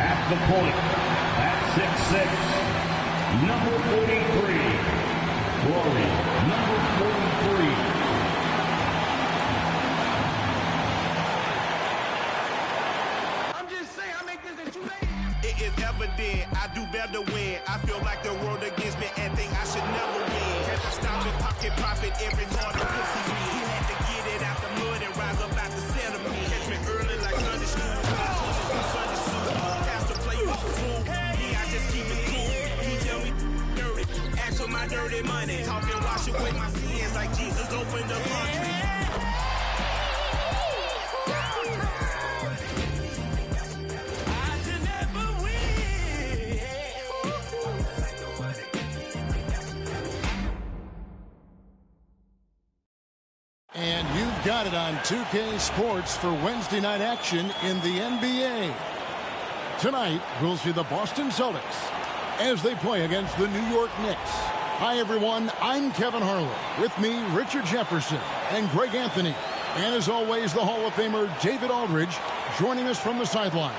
At the point, at 6'6", number 43, Rory, number 43. I'm just saying, I make this in 2 days. It is evident I do better when I feel like the world against me and think I should never win. Had to stop and pocket profit every time the pussy me. He had to get it out the mud and rise up out the sediment. Catch me early like Sunday school. Sunday school. Have to play with the fool. Me, I just keep it cool. He tell me dirty. Ask for my dirty money. Talking wash away my sins like Jesus opened the country. And you've got it on 2K Sports for Wednesday night action in the NBA. Tonight, we'll see the Boston Celtics as they play against the New York Knicks. Hi, everyone. I'm Kevin Harlan. With me, Richard Jefferson and Greg Anthony. And as always, the Hall of Famer David Aldridge joining us from the sidelines.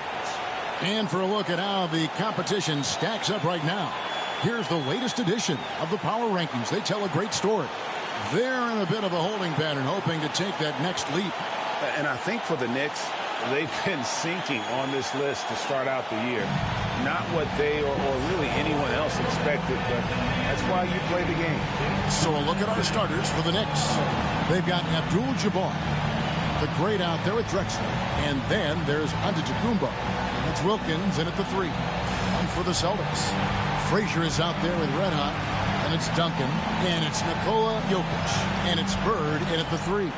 And for a look at how the competition stacks up right now, here's the latest edition of the Power Rankings. They tell a great story. They're in a bit of a holding pattern, hoping to take that next leap. And I think for the Knicks, they've been sinking on this list to start out the year. Not what they or really anyone else expected, but that's why you play the game. So a look at our starters for the Knicks. They've got Abdul-Jabbar, the great out there with Drexler. And then there's Antetokounmpo. That's Wilkins in at the 3. And for the Celtics, Frazier is out there with Red Hot. And it's Duncan, and it's Nikola Jokic, and it's Bird in at the 3.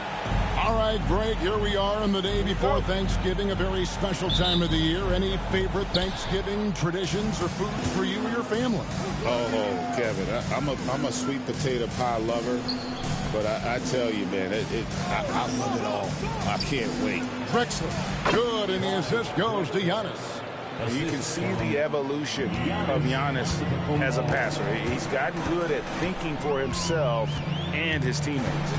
All right, Greg, here we are on the day before Thanksgiving, a very special time of the year. Any favorite Thanksgiving traditions or foods for you or your family? Oh, Kevin, I'm a sweet potato pie lover, but I tell you, man, I love it all. I can't wait. Drexler, good, and the assist goes to Giannis. You can see the evolution of Giannis as a passer. He's gotten good at thinking for himself and his teammates.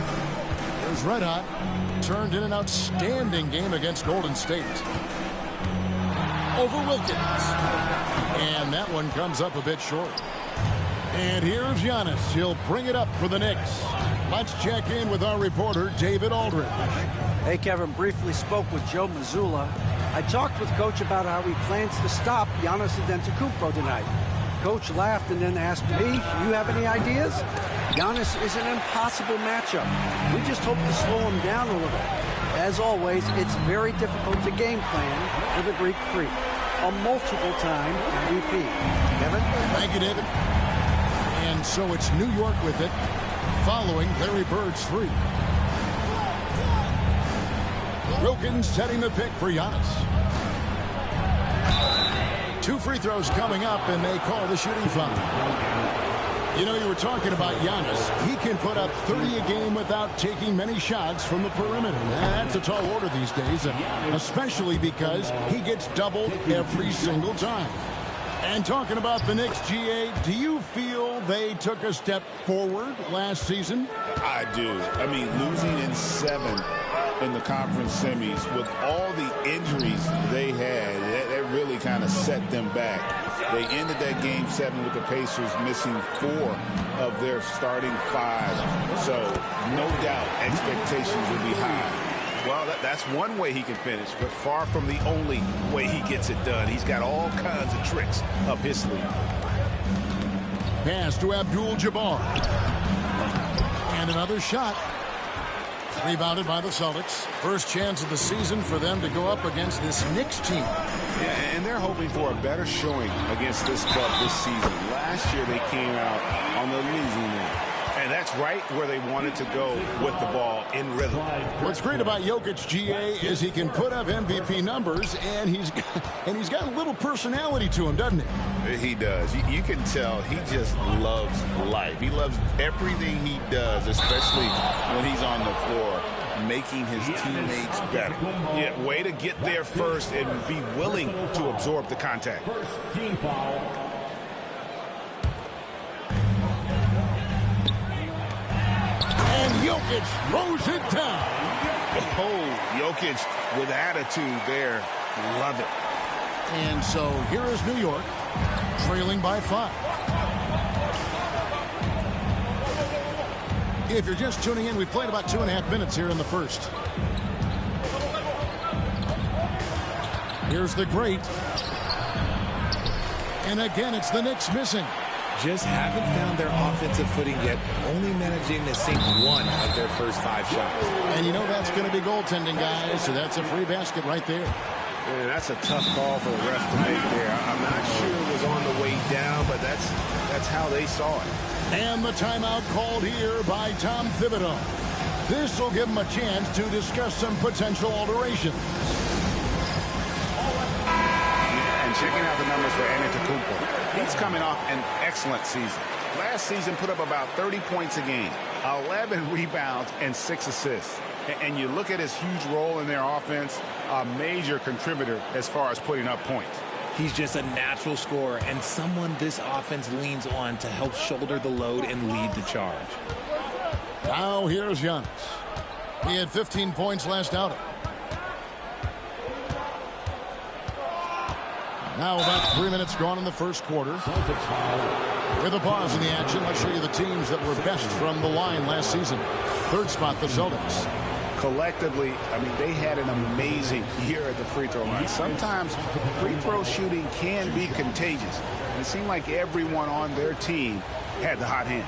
There's Red Hot. Turned in an outstanding game against Golden State. Over Wilkins. And that one comes up a bit short. And here's Giannis. He'll bring it up for the Knicks. Let's check in with our reporter, David Aldridge. Hey, Kevin, briefly spoke with Joe Mazzulla. I talked with Coach about how he plans to stop Giannis Antetokounmpo tonight. Coach laughed and then asked me, you have any ideas? Giannis is an impossible matchup. We just hope to slow him down a little. As always, it's very difficult to game plan for the Greek Freak, a multiple-time MVP. Kevin? Thank you, David. And so it's New York with it, following Larry Bird's 3. Wilkins setting the pick for Giannis. 2 free throws coming up, and they call the shooting foul. You know, you were talking about Giannis. He can put up 30 a game without taking many shots from the perimeter. That's a tall order these days, especially because he gets doubled every single time. And talking about the Knicks, GA, do you feel they took a step forward last season? I do. I mean, losing in 7 in the conference semis with all the injuries they had, that really kind of set them back. They ended that game 7 with the Pacers missing 4 of their starting 5. So no doubt expectations will be high. Well, that's one way he can finish, but far from the only way he gets it done. He's got all kinds of tricks up his sleeve. Pass to Abdul-Jabbar. And another shot. Rebounded by the Celtics. First chance of the season for them to go up against this Knicks team. Yeah, and they're hoping for a better showing against this club this season. Last year they came out on the losing end. And that's right where they wanted to go with the ball in rhythm. What's great about Jokic, GA, is he can put up MVP numbers, and he's got a little personality to him, doesn't he? He does. You can tell he just loves life. He loves everything he does, especially when he's on the floor, making his teammates better. Yeah, way to get there first and be willing to absorb the contact. First team foul. And Jokic throws it down. Oh, Jokic with attitude there. Love it. And so here is New York, trailing by 5. If you're just tuning in, we've played about 2.5 minutes here in the first. Here's the great. And again, it's the Knicks missing. Just haven't found their offensive footing yet, only managing to sink 1 of their first 5 shots. And you know that's going to be goaltending, guys, so that's a free basket right there. Man, that's a tough call for the ref to make there. I'm not sure it was on the way down, but that's how they saw it. And the timeout called here by Tom Thibodeau. This will give him a chance to discuss some potential alterations. And checking out the numbers for Antetokounmpo. He's coming off an excellent season. Last season put up about 30 points a game, 11 rebounds, and 6 assists. And you look at his huge role in their offense, a major contributor as far as putting up points. He's just a natural scorer and someone this offense leans on to help shoulder the load and lead the charge. Now here's Giannis. He had 15 points last outing. Now about 3 minutes gone in the first quarter. With a pause in the action, let's show you the teams that were best from the line last season. Third spot, the Celtics. Collectively, I mean, they had an amazing year at the free throw line. Sometimes free throw shooting can be contagious. And it seemed like everyone on their team had the hot hand.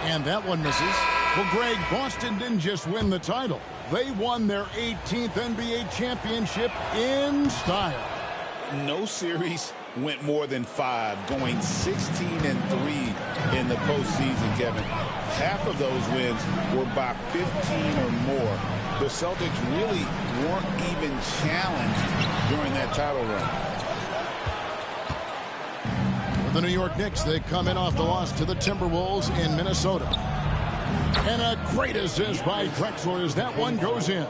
And that one misses. Well, Greg, Boston didn't just win the title. They won their 18th NBA championship in style. No series went more than 5, going 16-3 in the postseason, Kevin. Half of those wins were by 15 or more. The Celtics really weren't even challenged during that title run. The New York Knicks, they come in off the loss to the Timberwolves in Minnesota. And a great assist by Drexler as that one goes in.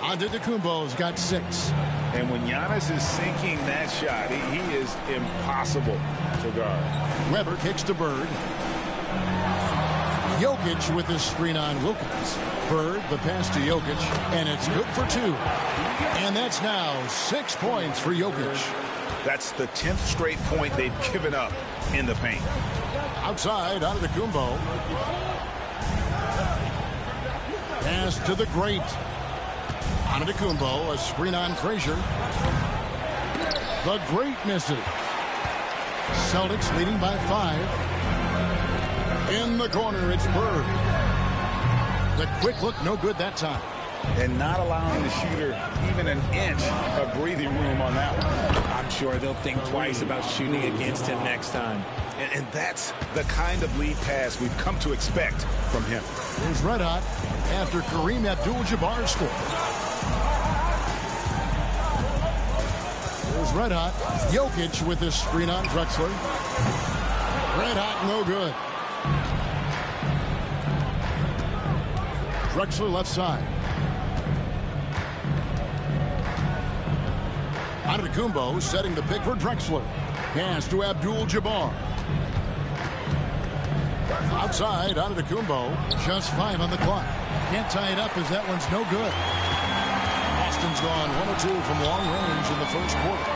Antetokounmpo's got 6. And when Giannis is sinking that shot, he is impossible to guard. Weber kicks to Bird. Jokic with his screen on Wilkins. Bird, the pass to Jokic, and it's good for 2. And that's now 6 points for Jokic. That's the 10th straight point they've given up in the paint. Outside, Antetokounmpo. Pass to the great. Antetokounmpo, a screen on Frazier. The great misses. Celtics leading by 5. In the corner, it's Bird. The quick look, no good that time. And not allowing the shooter even an inch of breathing room on that one. I'm sure they'll think twice about shooting against him next time. And that's the kind of lead pass we've come to expect from him. Here's red hot after Kareem Abdul-Jabbar scored. Here's red hot. Jokic with his screen on Drexler. Red hot, no good. Drexler left side. Antetokounmpo setting the pick for Drexler. Pass to Abdul-Jabbar. Outside, Antetokounmpo. Just 5 on the clock. Can't tie it up as that one's no good. Boston's gone 1 of 2 from long range in the first quarter.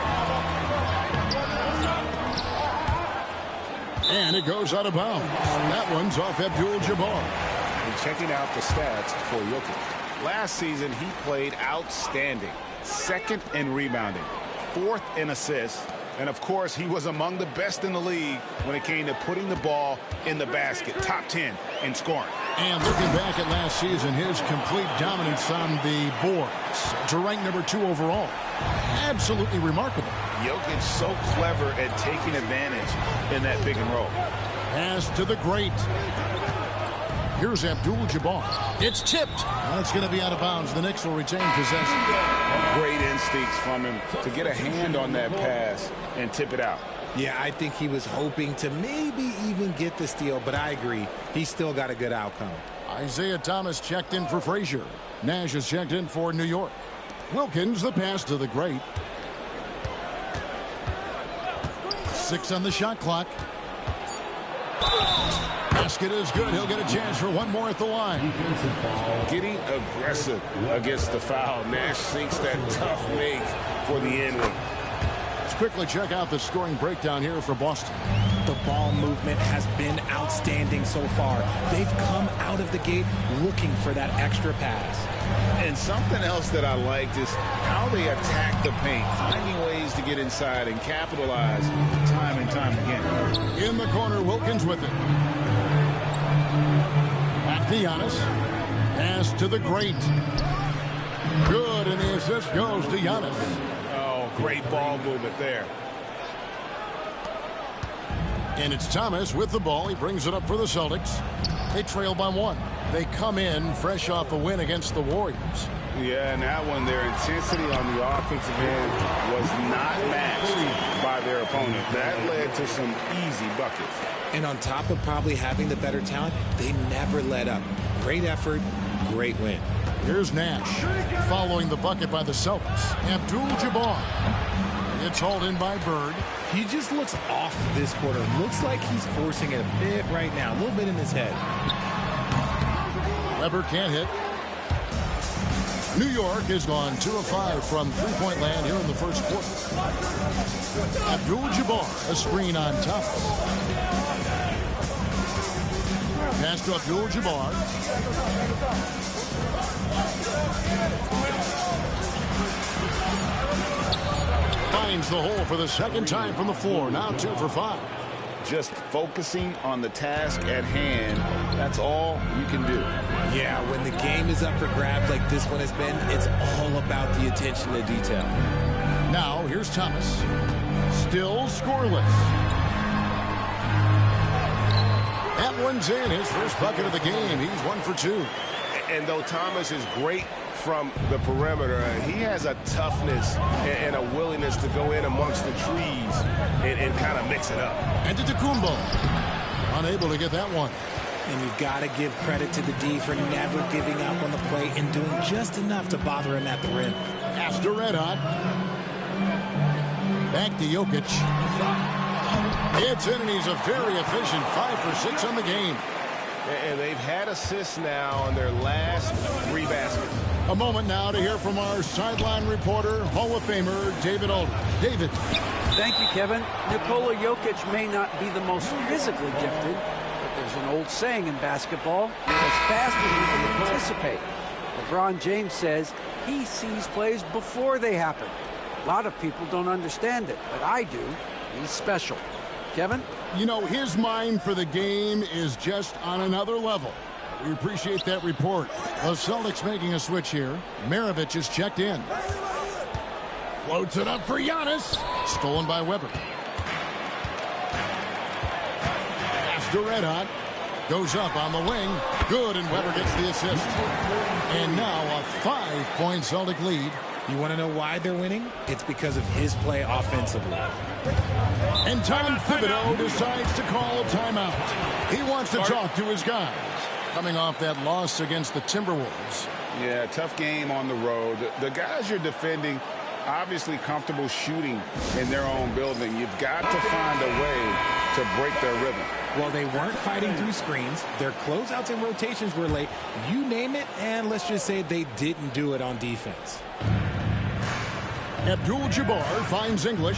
And it goes out of bounds. That one's off Abdul-Jabbar. And checking out the stats for Jokic. Last season, he played outstanding. 2nd in rebounding, 4th in assists, and of course he was among the best in the league when it came to putting the ball in the basket. Top 10 in scoring. And looking back at last season, his complete dominance on the boards to rank number 2 overall. Absolutely remarkable. Jokic so clever at taking advantage in that pick and roll. Pass to the great. Here's Abdul-Jabbar. It's tipped. That's going to be out of bounds. The Knicks will retain possession. Great instincts from him to get a hand on that pass and tip it out. Yeah, I think he was hoping to maybe even get the steal, but I agree. He still got a good outcome. Isaiah Thomas checked in for Frazier. Nash is checked in for New York. Wilkins, the pass to the great. 6 on the shot clock. Basket is good. He'll get a chance for one more at the line. Getting aggressive against the foul. Nash sinks that tough make for the end one. Let's quickly check out the scoring breakdown here for Boston. The ball movement has been outstanding so far. They've come out of the gate looking for that extra pass. And something else that I liked is how they attack the paint, finding ways to get inside and capitalize time and time again. In the corner, Wilkins with it. Back to Giannis. Pass to the great. Good, and the assist goes to Giannis. Oh, great ball movement there. And it's Thomas with the ball. He brings it up for the Celtics. They trail by 1. They come in fresh off a win against the Warriors. Yeah, and that one, their intensity on the offensive end was not matched by their opponent. That led to some easy buckets. And on top of probably having the better talent, they never let up. Great effort, great win. Here's Nash following the bucket by the Celtics. Abdul-Jabbar. It's hauled in by Bird. He just looks off this quarter. Looks like he's forcing it a bit right now. A little bit in his head. Weber can't hit. New York has gone 2 of 5 from three-point land here in the first quarter. Abdul-Jabbar, a screen on top. Pass to Abdul-Jabbar. Finds the hole for the second time from the floor. Now 2 for 5. Just focusing on the task at hand, that's all you can do. Yeah, when the game is up for grabs like this one has been, it's all about the attention to detail. Now, here's Thomas. Still scoreless. That one's in. His first bucket of the game. He's 1 for 2. And though Thomas is great from the perimeter, he has a toughness and a willingness to go in amongst the trees and kind of mix it up. And to Tacumbo. Unable to get that one. And you've got to give credit to the D for never giving up on the play and doing just enough to bother him at the rim. After red hot. Back to Jokic. It's in, and he's a very efficient 5 for 6 on the game. And they've had assists now on their last 3 baskets. A moment now to hear from our sideline reporter, Hall of Famer David Alder. David. Thank you, Kevin. Nikola Jokic may not be the most physically gifted, but there's an old saying in basketball, as fast as you can anticipate. LeBron James says he sees plays before they happen. A lot of people don't understand it, but I do. He's special. Kevin? You know, his mind for the game is just on another level. We appreciate that report. The Celtics making a switch here. Maravich is checked in. Floats it up for Giannis. Stolen by Weber. After red hot. Goes up on the wing. Good, and Weber gets the assist. And now a 5-point Celtic lead. You want to know why they're winning? It's because of his play offensively. And Tom Thibodeau decides to call a timeout. He wants to talk to his guys. Coming off that loss against the Timberwolves. Yeah, tough game on the road. The guys you're defending, obviously comfortable shooting in their own building. You've got to find a way to break their rhythm. Well, they weren't fighting through screens. Their closeouts and rotations were late. You name it, and let's just say they didn't do it on defense. Abdul-Jabbar finds English.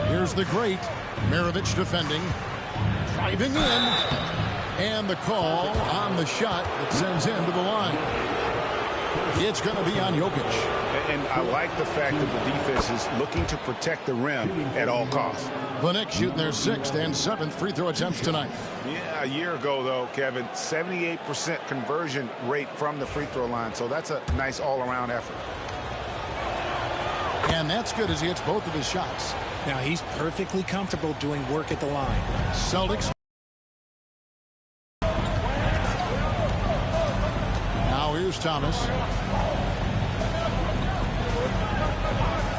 Here's the great Maravich defending. Driving in. And the call on the shot that sends him to the line. It's going to be on Jokic. And I like the fact that the defense is looking to protect the rim at all costs. The Knicks shooting their 6th and 7th free throw attempts tonight. Yeah, a year ago, though, Kevin, 78% conversion rate from the free throw line. So that's a nice all-around effort. And that's good as he hits both of his shots. Now he's perfectly comfortable doing work at the line. Celtics. Now here's Thomas.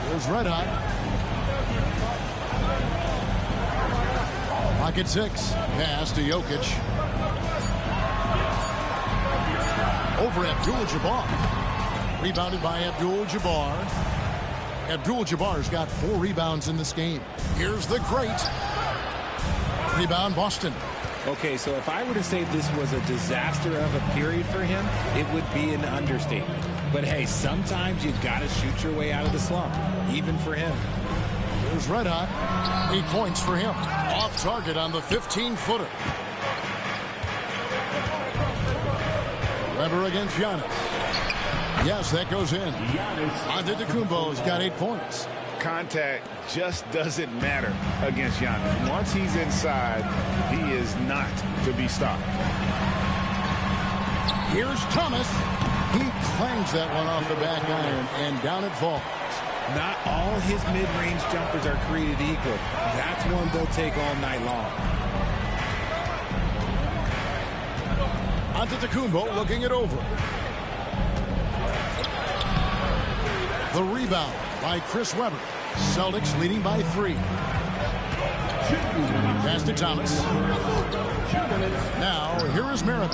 Here's Red Hot. Pocket 6. Pass to Jokic. over Abdul-Jabbar. Rebounded by Abdul-Jabbar. Abdul-Jabbar's got 4 rebounds in this game. Here's the great. Rebound, Boston. Okay, so if I were to say this was a disaster of a period for him, it would be an understatement. But hey, sometimes you've got to shoot your way out of the slump, even for him. Here's Red Hot. 8 points for him. Off target on the 15-footer. Weber against Giannis. Yes, that goes in. Antetokounmpo's got 8 points. Contact just doesn't matter against Giannis. Once he's inside, he is not to be stopped. Here's Thomas. He clangs that one off the back iron, and down it falls. Not all his mid-range jumpers are created equal. That's one they'll take all night long. Antetokounmpo looking it over. The rebound by Chris Weber. Celtics leading by 3. Pass to Thomas. Now, here is Maravich.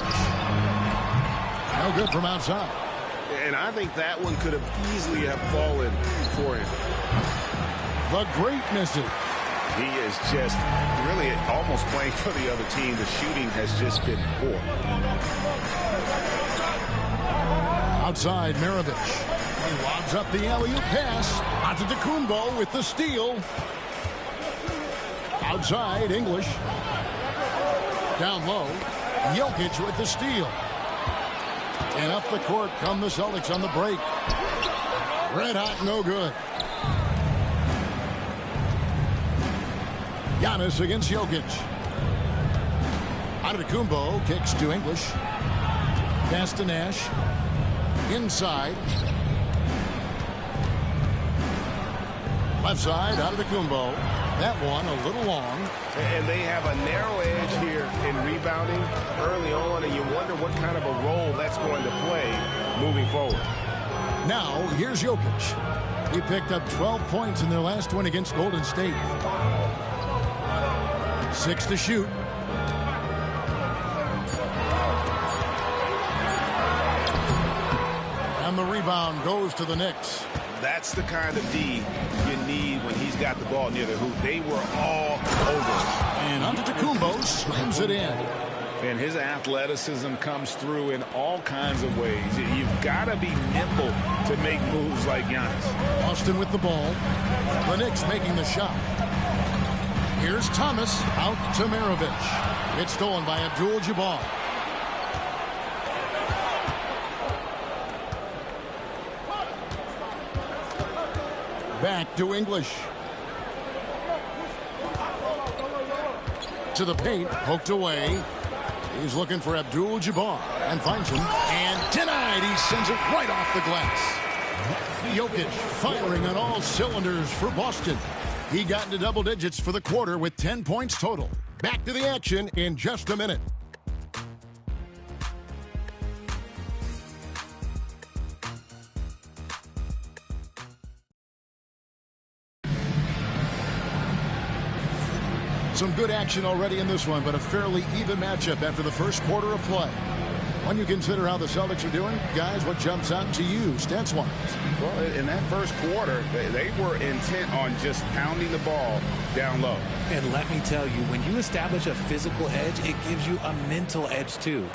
No good from outside. And I think that one could have easily have fallen for him. The great misses. He is just really almost playing for the other team. The shooting has just been poor. Outside, Maravich. He lobs up the alley-oop pass. Antetokounmpo with the steal. Outside, English. Down low, Jokic with the steal. And up the court come the Celtics on the break. Red Hot, no good. Giannis against Jokic. Antetokounmpo kicks to English. Pass to Nash. Inside. Left side, Antetokounmpo. That one a little long. And they have a narrow edge here in rebounding early on, and you wonder what kind of a role that's going to play moving forward. Now, here's Jokic. He picked up 12 points in their last win against Golden State. 6 to shoot. And the rebound goes to the Knicks. That's the kind of D you need when he's got the ball near the hoop. They were all over. And Antetokounmpo slams it in. And his athleticism comes through in all kinds of ways. You've got to be nimble to make moves like Giannis. Austin with the ball. The Knicks making the shot. Here's Thomas out to Maravich. It's stolen by Abdul-Jabbar. Back to English. To the paint, poked away. He's looking for Abdul-Jabbar and finds him. And denied. He sends it right off the glass. Jokic firing on all cylinders for Boston. He got into double digits for the quarter with 10 points total. Back to the action in just a minute. Some good action already in this one, but a fairly even matchup after the first quarter of play. When you consider how the Celtics are doing, guys, what jumps out to you, stats-wise? Well, in that first quarter, they were intent on just pounding the ball down low. And let me tell you, when you establish a physical edge, it gives you a mental edge, too.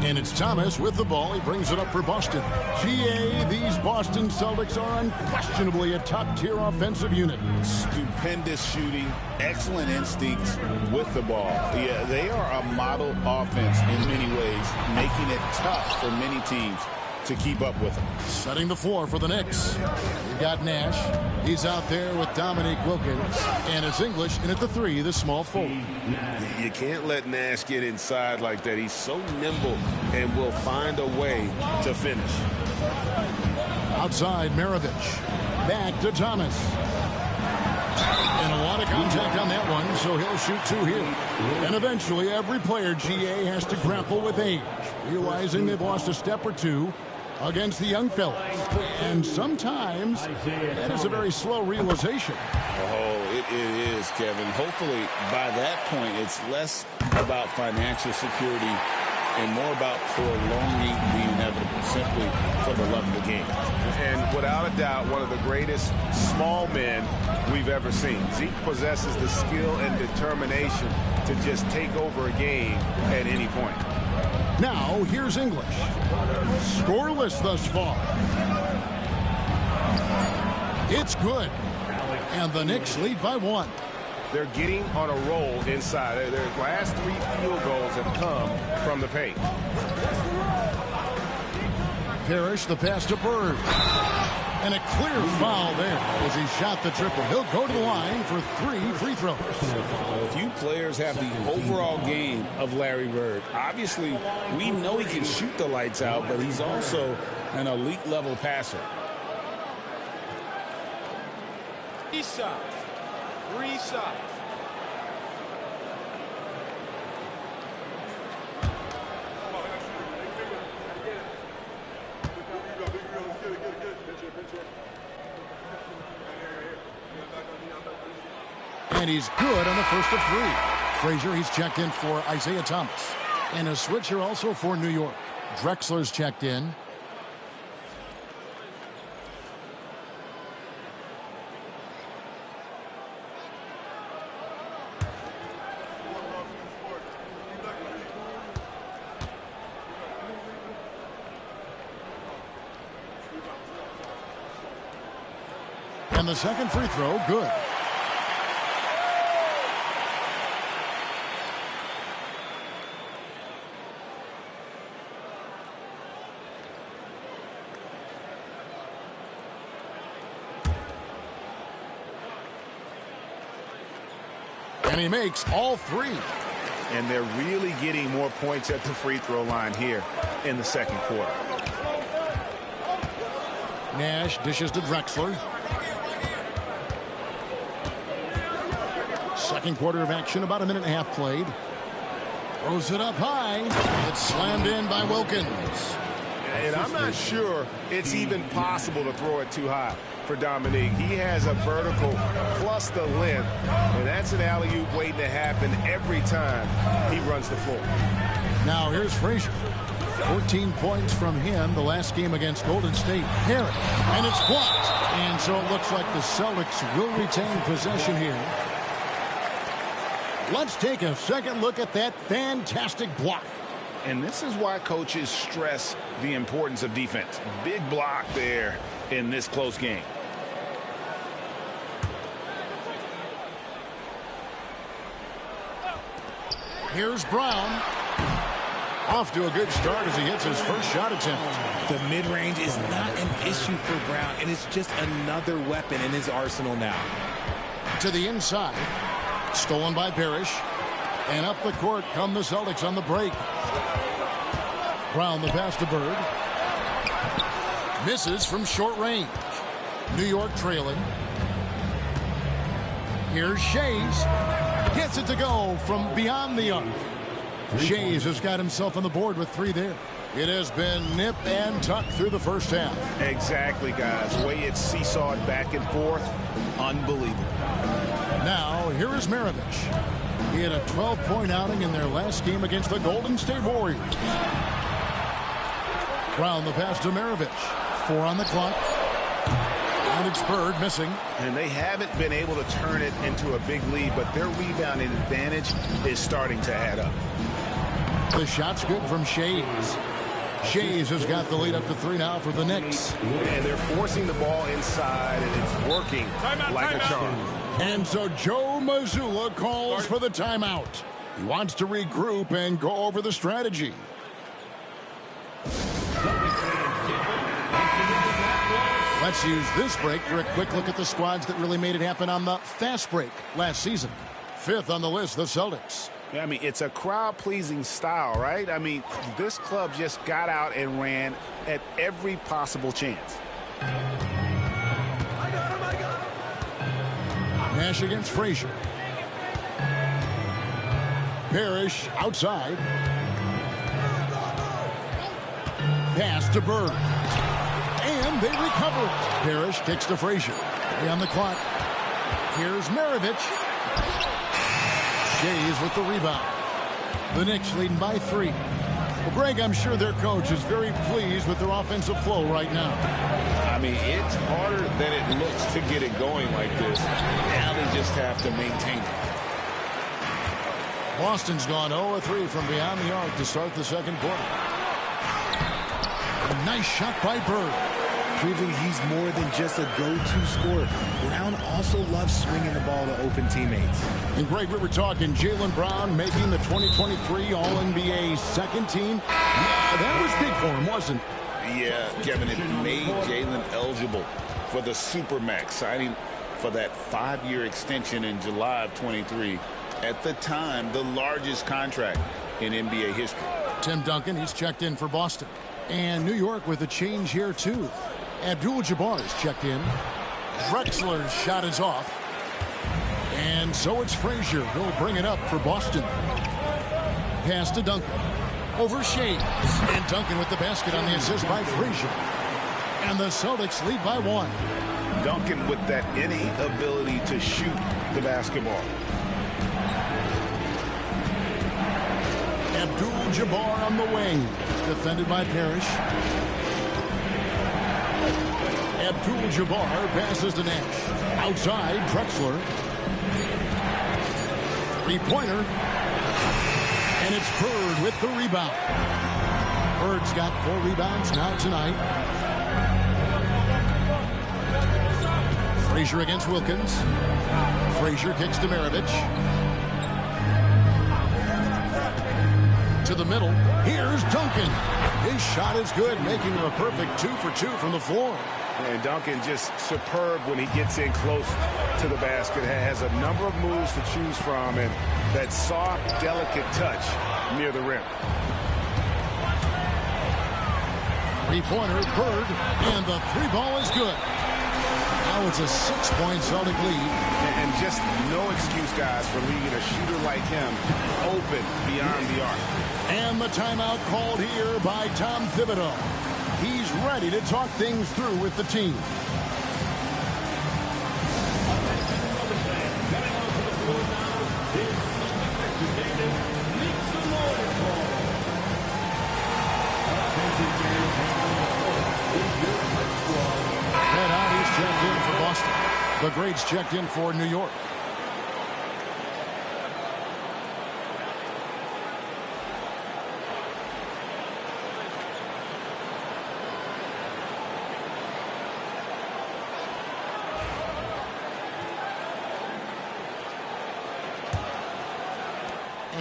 And it's Thomas with the ball. He brings it up for Boston. GA, these Boston Celtics are unquestionably a top-tier offensive unit. Stupendous shooting, excellent instincts with the ball. Yeah, they are a model offense in many ways, making it tough for many teams to keep up with them. Setting the floor for the Knicks. You've got Nash. He's out there with Dominique Wilkins. And it's English in at the 3, the small forward. You can't let Nash get inside like that. He's so nimble and will find a way to finish. Outside, Maravich. Back to Thomas. And a lot of contact on that one, so he'll shoot 2 here. And eventually, every player, GA, has to grapple with age, realizing they've lost a step or 2 against the young fellas. And sometimes that is a very slow realization. Oh, it is, Kevin. Hopefully, by that point, it's less about financial security and more about prolonging the inevitable, simply for the love of the game. And without a doubt, one of the greatest small men we've ever seen. Zeke possesses the skill and determination to just take over a game at any point. Now, here's English. Scoreless thus far. It's good. And the Knicks lead by 1. They're getting on a roll inside. Their last 3 field goals have come from the paint. Parrish, the pass to Bird. And a clear foul there as he shot the triple. He'll go to the line for 3 free throws. Few players have the overall game of Larry Bird. Obviously, we know he can shoot the lights out, but he's also an elite level passer. 3 shots. 3 shots. And he's good on the first of 3. Frazier, he's checked in for Isaiah Thomas. And a switch here also for New York. Drexler's checked in. And the second free throw, good. And he makes all 3. And they're really getting more points at the free throw line here in the second quarter. Nash dishes to Drexler. Second quarter of action, about a minute and a half played. Throws it up high. It's slammed in by Wilkins. And I'm not sure it's even possible to throw it too high for Dominique. He has a vertical plus the length, and that's an alley-oop waiting to happen every time he runs the floor. Now here's Frazier. 14 points from him the last game against Golden State. Harris, and it's blocked. And so it looks like the Celtics will retain possession here. Let's take a second look at that fantastic block. And this is why coaches stress the importance of defense. Big block there in this close game. Here's Brown. Off to a good start as he hits his first shot attempt. The mid-range is not an issue for Brown, and it's just another weapon in his arsenal now. To the inside. Stolen by Parrish. And up the court come the Celtics on the break. Brown the pass to Bird. Misses from short range. New York trailing. Here's Shays. Gets it to go from beyond the arc. Shays has got himself on the board with 3 there. It has been nip and tuck through the first half. Exactly, guys. The way it's seesawed back and forth, unbelievable. Now, here is Maravich. He had a 12-point outing in their last game against the Golden State Warriors. Brown the pass to Maravich. 4 on the clock. And it's Bird missing. And they haven't been able to turn it into a big lead, but their rebounding advantage is starting to add up. The shot's good from Shays. Shays has got the lead up to 3 now for the Knicks. And they're forcing the ball inside, and it's working like a charm. And so Joe Mazzulla calls for the timeout. He wants to regroup and go over the strategy. Let's use this break for a quick look at the squads that really made it happen on the fast break last season. 5th on the list, the Celtics. I mean, it's a crowd-pleasing style, right? I mean, this club just got out and ran at every possible chance. Nash against Frazier. Parrish outside. Pass to Bird. And they recover it. Parrish kicks to Frazier. 3 on the clock. Here's Maravich. Shays with the rebound. The Knicks leading by 3. Well, Greg, I'm sure their coach is very pleased with their offensive flow right now. I mean, it's harder than it looks to get it going like this. Now they just have to maintain it. Boston's gone 0-3 from beyond the arc to start the second quarter. A nice shot by Bird. Proving he's more than just a go-to scorer. Brown also loves swinging the ball to open teammates. And Greg, we were talking Jaylen Brown making the 2023 All-NBA second team. Yeah, that was big for him, wasn't it? Yeah, Kevin, it made Jaylen eligible for the Supermax, signing for that 5-year extension in July of 23. At the time, the largest contract in NBA history. Tim Duncan, he's checked in for Boston. And New York with a change here, too. Abdul-Jabbar is checked in. Drexler's shot is off. And so it's Frazier who'll bring it up for Boston. Pass to Duncan. Over Shades. And Duncan with the basket on the assist by Frazier. And the Celtics lead by 1. Duncan with that innate ability to shoot the basketball. Abdul-Jabbar on the wing. Defended by Parrish. Abdul-Jabbar passes to Nash. Outside, Drexler. Three-pointer. And it's Bird with the rebound. Bird's got 4 rebounds now tonight. Frazier against Wilkins. Frazier kicks to Maravich. To the middle. Here's Duncan. His shot is good, making him a perfect 2 for 2 from the floor. And Duncan just superb when he gets in close to the basket. Has a number of moves to choose from, and that soft, delicate touch near the rim. Three-pointer, Bird, and the 3-ball is good. Now it's a 6-point Celtic lead. And just no excuse, guys, for leaving a shooter like him open beyond the arc. And the timeout called here by Tom Thibodeau. He's ready to talk things through with the team. Head out, he's checked in for Boston. The greats checked in for New York.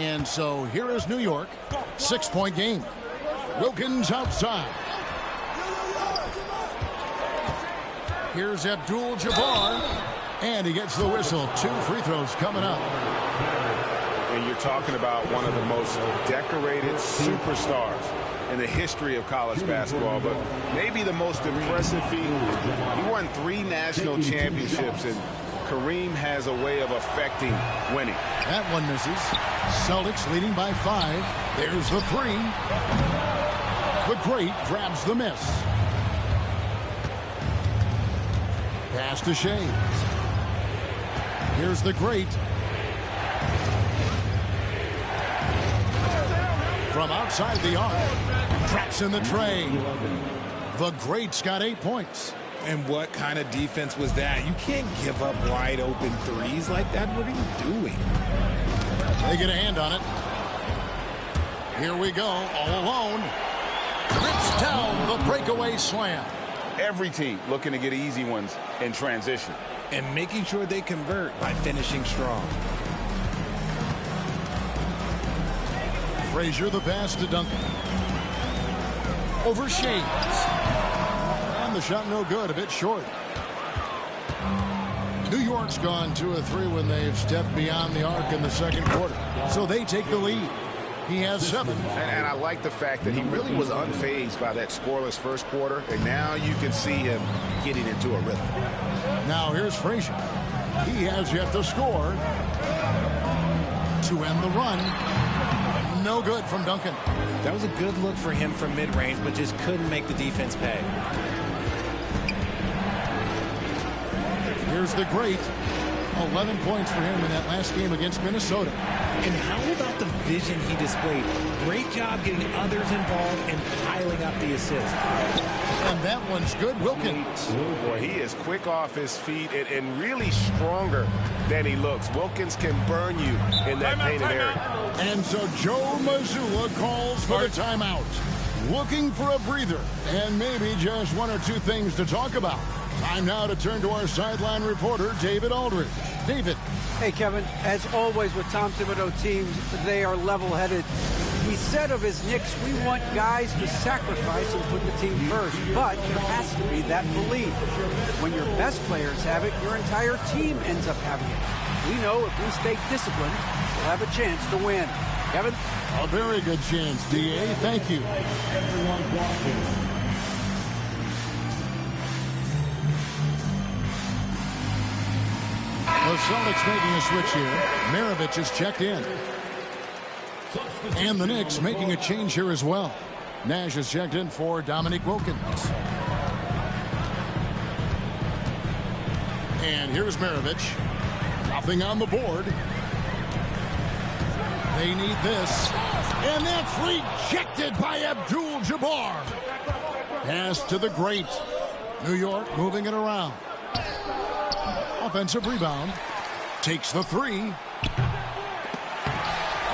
And so here is New York. 6-point game. Wilkins outside. Here's Abdul-Jabbar. And he gets the whistle. 2 free throws coming up. And you're talking about one of the most decorated superstars in the history of college basketball, but maybe the most impressive feat. He won 3 national championships, and Kareem has a way of affecting winning. That one misses. Celtics leading by 5. There's the 3. The great grabs the miss. Pass to Shades. Here's the great. From outside the arc. Traps in the tray. The great's got 8 points. And what kind of defense was that? You can't give up wide open threes like that. What are you doing? They get a hand on it. Here we go, all alone. Rips down the breakaway slam. Every team looking to get easy ones in transition. And making sure they convert by finishing strong. Frazier the pass to Duncan. Over Shades. And the shot no good, a bit short. New York's gone 2 of 3 when they've stepped beyond the arc in the second quarter. So they take the lead. He has 7. And I like the fact that he really was unfazed by that scoreless first quarter, and now you can see him getting into a rhythm. Now here's Frazier. He has yet to score to end the run. No good from Duncan. That was a good look for him from mid-range, but just couldn't make the defense pay. Here's the great. 11 points for him in that last game against Minnesota. And how about the vision he displayed? Great job getting others involved and piling up the assists. And that one's good. Wilkins. Boy, he is quick off his feet and really stronger than he looks. Wilkins can burn you in that painted area. And so Joe Mazzulla calls for the timeout. Looking for a breather and maybe just one or two things to talk about. Time now to turn to our sideline reporter, David Aldridge. David. Hey, Kevin, as always with Tom Thibodeau teams, they are level-headed. He said of his Knicks, we want guys to sacrifice and put the team first, but there has to be that belief. When your best players have it, your entire team ends up having it. We know if we stay disciplined, we'll have a chance to win. Kevin? A very good chance, D.A. Thank you. Everyone's watching. The Celtics making a switch here. Maravich is checked in. And the Knicks making a change here as well. Nash is checked in for Dominique Wilkins. And here's Maravich. Nothing on the board. They need this. And that's rejected by Abdul-Jabbar. Pass to the great. New York moving it around. Offensive rebound. Takes the three.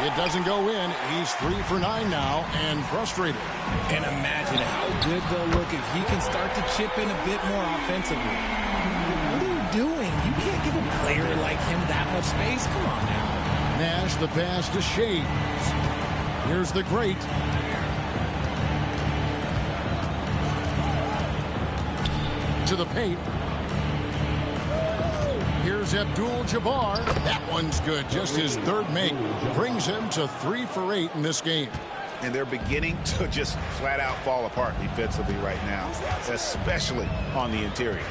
It doesn't go in. He's 3 for 9 now and frustrated. And imagine how good they'll look if he can start to chip in a bit more offensively. What are you doing? You can't give a player like him that much space. Come on now. Nash, the pass to Shades. Here's the great. To the paint. Here's Abdul-Jabbar. That one's good. Just his third make. Brings him to 3 for 8 in this game. And they're beginning to just flat out fall apart defensively right now, especially on the interior.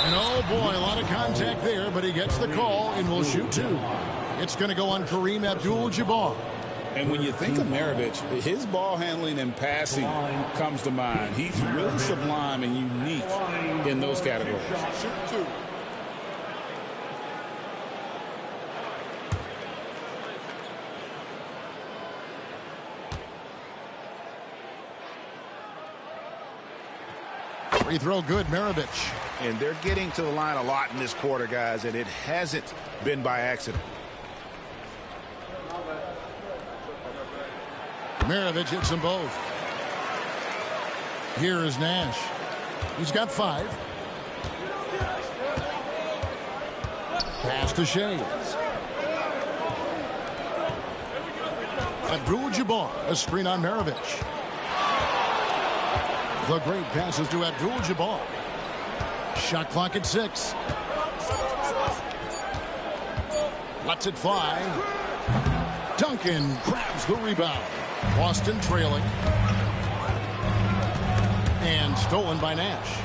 And oh boy, a lot of contact there, but he gets the call and will shoot 2. It's going to go on Kareem Abdul-Jabbar. And when you think of Maravich, his ball handling and passing comes to mind. He's really sublime and unique in those categories. Shoot 2. Free throw good, Maravich. And they're getting to the line a lot in this quarter, guys, and it hasn't been by accident. Maravich hits them both. Here is Nash. He's got 5. Pass to Shades. Abdul-Jabbar, a screen on Maravich. The great passes to Abdul-Jabbar. Shot clock at 6. Lets it fly. Duncan grabs the rebound. Boston trailing. And stolen by Nash.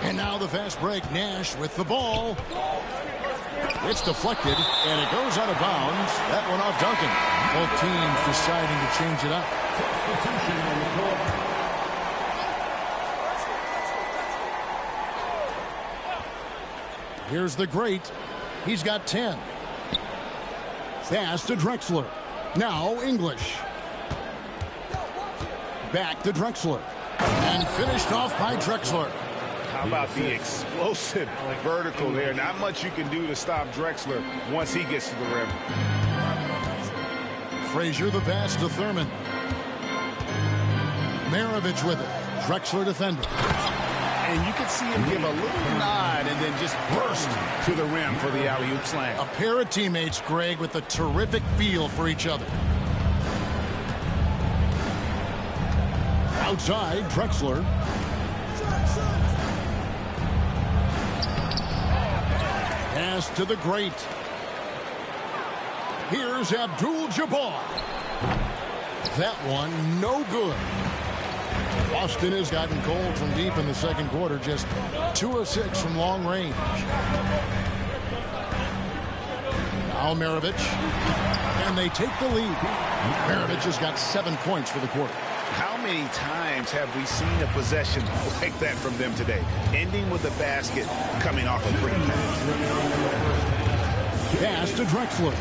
And now the fast break. Nash with the ball. It's deflected, and it goes out of bounds. That one off Duncan. Both teams deciding to change it up. Substitution on the court. Here's the great. He's got 10. Pass to Drexler. Now English. Back to Drexler. And finished off by Drexler. How about the explosive vertical there? Not much you can do to stop Drexler once he gets to the rim. Frazier the pass to Thurman. Maravich with it. Drexler defender. And you can see him give a little nod and then just burst to the rim for the alley-oop slam. A pair of teammates, Greg, with a terrific feel for each other. Outside, Drexler. Pass to the great. Here's Abdul-Jabbar. That one, no good. Boston has gotten cold from deep in the second quarter. Just 2 of 6 from long range. Now Maravich. And they take the lead. Maravich has got 7 points for the quarter. How many times have we seen a possession like that from them today? Ending with a basket, coming off a pretty pass. Pass to Drexler.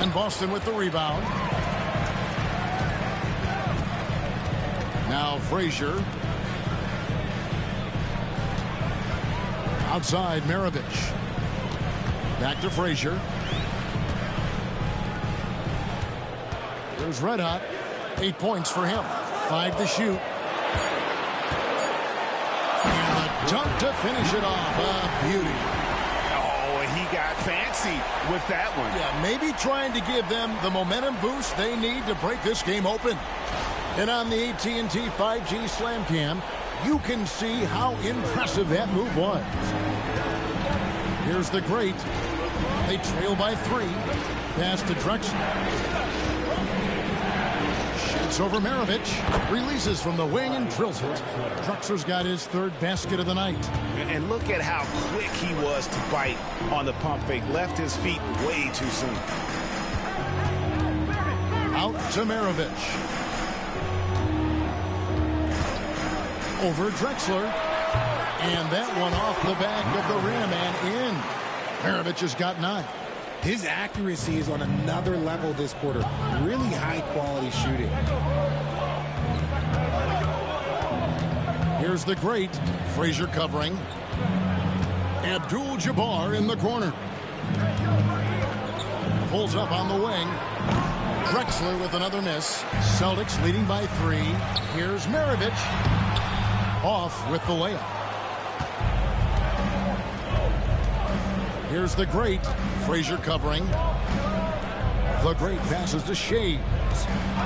And Boston with the rebound. Now Frazier. Outside Maravich. Back to Frazier. Here's Red Hot. 8 points for him. 5 to shoot. And the dunk to finish it off. A beauty. Oh, he got fancy with that one. Yeah, maybe trying to give them the momentum boost they need to break this game open. And on the AT&T 5G Slam Cam, you can see how impressive that move was. Here's the great. They trail by 3. Pass to Drexler. Shoots over Maravich. Releases from the wing and drills it. Drexler's got his 3rd basket of the night. And look at how quick he was to bite on the pump fake. Left his feet way too soon. Out to Maravich. Over Drexler. And that one off the back of the rim and in. Maravich has got 9. His accuracy is on another level this quarter. Really high-quality shooting. Here's the great. Frazier covering. Abdul-Jabbar in the corner. Pulls up on the wing. Drexler with another miss. Celtics leading by 3. Here's Maravich. Off with the layup. Here's the great. Frazier covering. The great passes to Shays.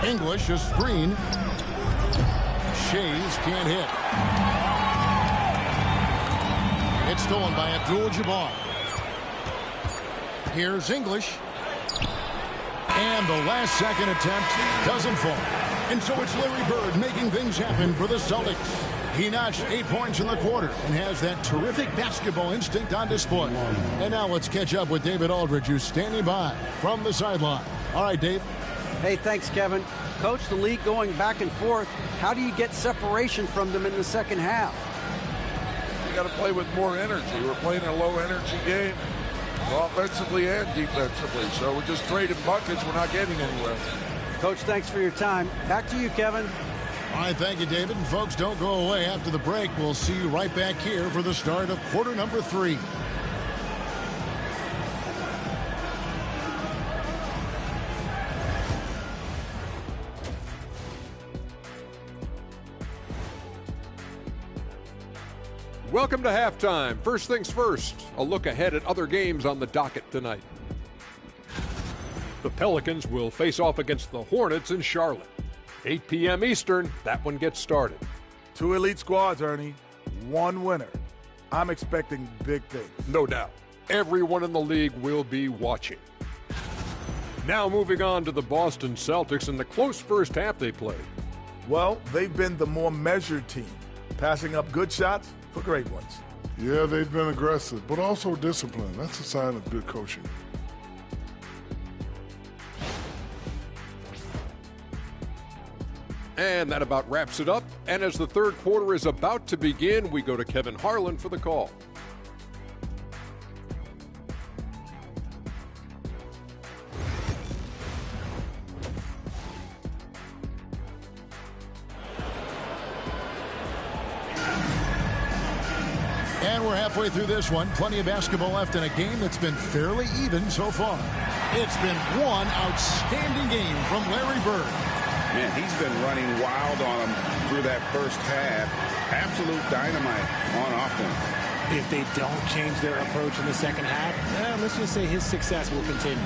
English a screen. Shays can't hit. It's stolen by Abdul-Jabbar. Here's English. And the last second attempt doesn't fall. And so it's Larry Bird making things happen for the Celtics. He notched 8 points in the quarter and has that terrific basketball instinct on display. And now let's catch up with David Aldridge, who's standing by from the sideline. All right, Dave. Hey, thanks, Kevin. Coach, the league going back and forth. How do you get separation from them in the second half? You got to play with more energy. We're playing a low-energy game, offensively and defensively. So we're just trading buckets. We're not getting anywhere. Coach, thanks for your time. Back to you, Kevin. All right, thank you, David. And folks, don't go away. After the break, we'll see you right back here for the start of quarter number 3. Welcome to halftime. First things first, a look ahead at other games on the docket tonight. The Pelicans will face off against the Hornets in Charlotte. 8 p.m. Eastern, that one gets started. 2 elite squads, Ernie. 1 winner. I'm expecting big things. No doubt. Everyone in the league will be watching. Now moving on to the Boston Celtics and the close first half they played. Well, they've been the more measured team, passing up good shots for great ones. Yeah, they've been aggressive, but also disciplined. That's a sign of good coaching. And that about wraps it up. And as the third quarter is about to begin, we go to Kevin Harlan for the call. And we're halfway through this one. Plenty of basketball left in a game that's been fairly even so far. It's been one outstanding game from Larry Bird. Man, he's been running wild on them through that first half. Absolute dynamite on offense. If they don't change their approach in the second half, let's just say his success will continue.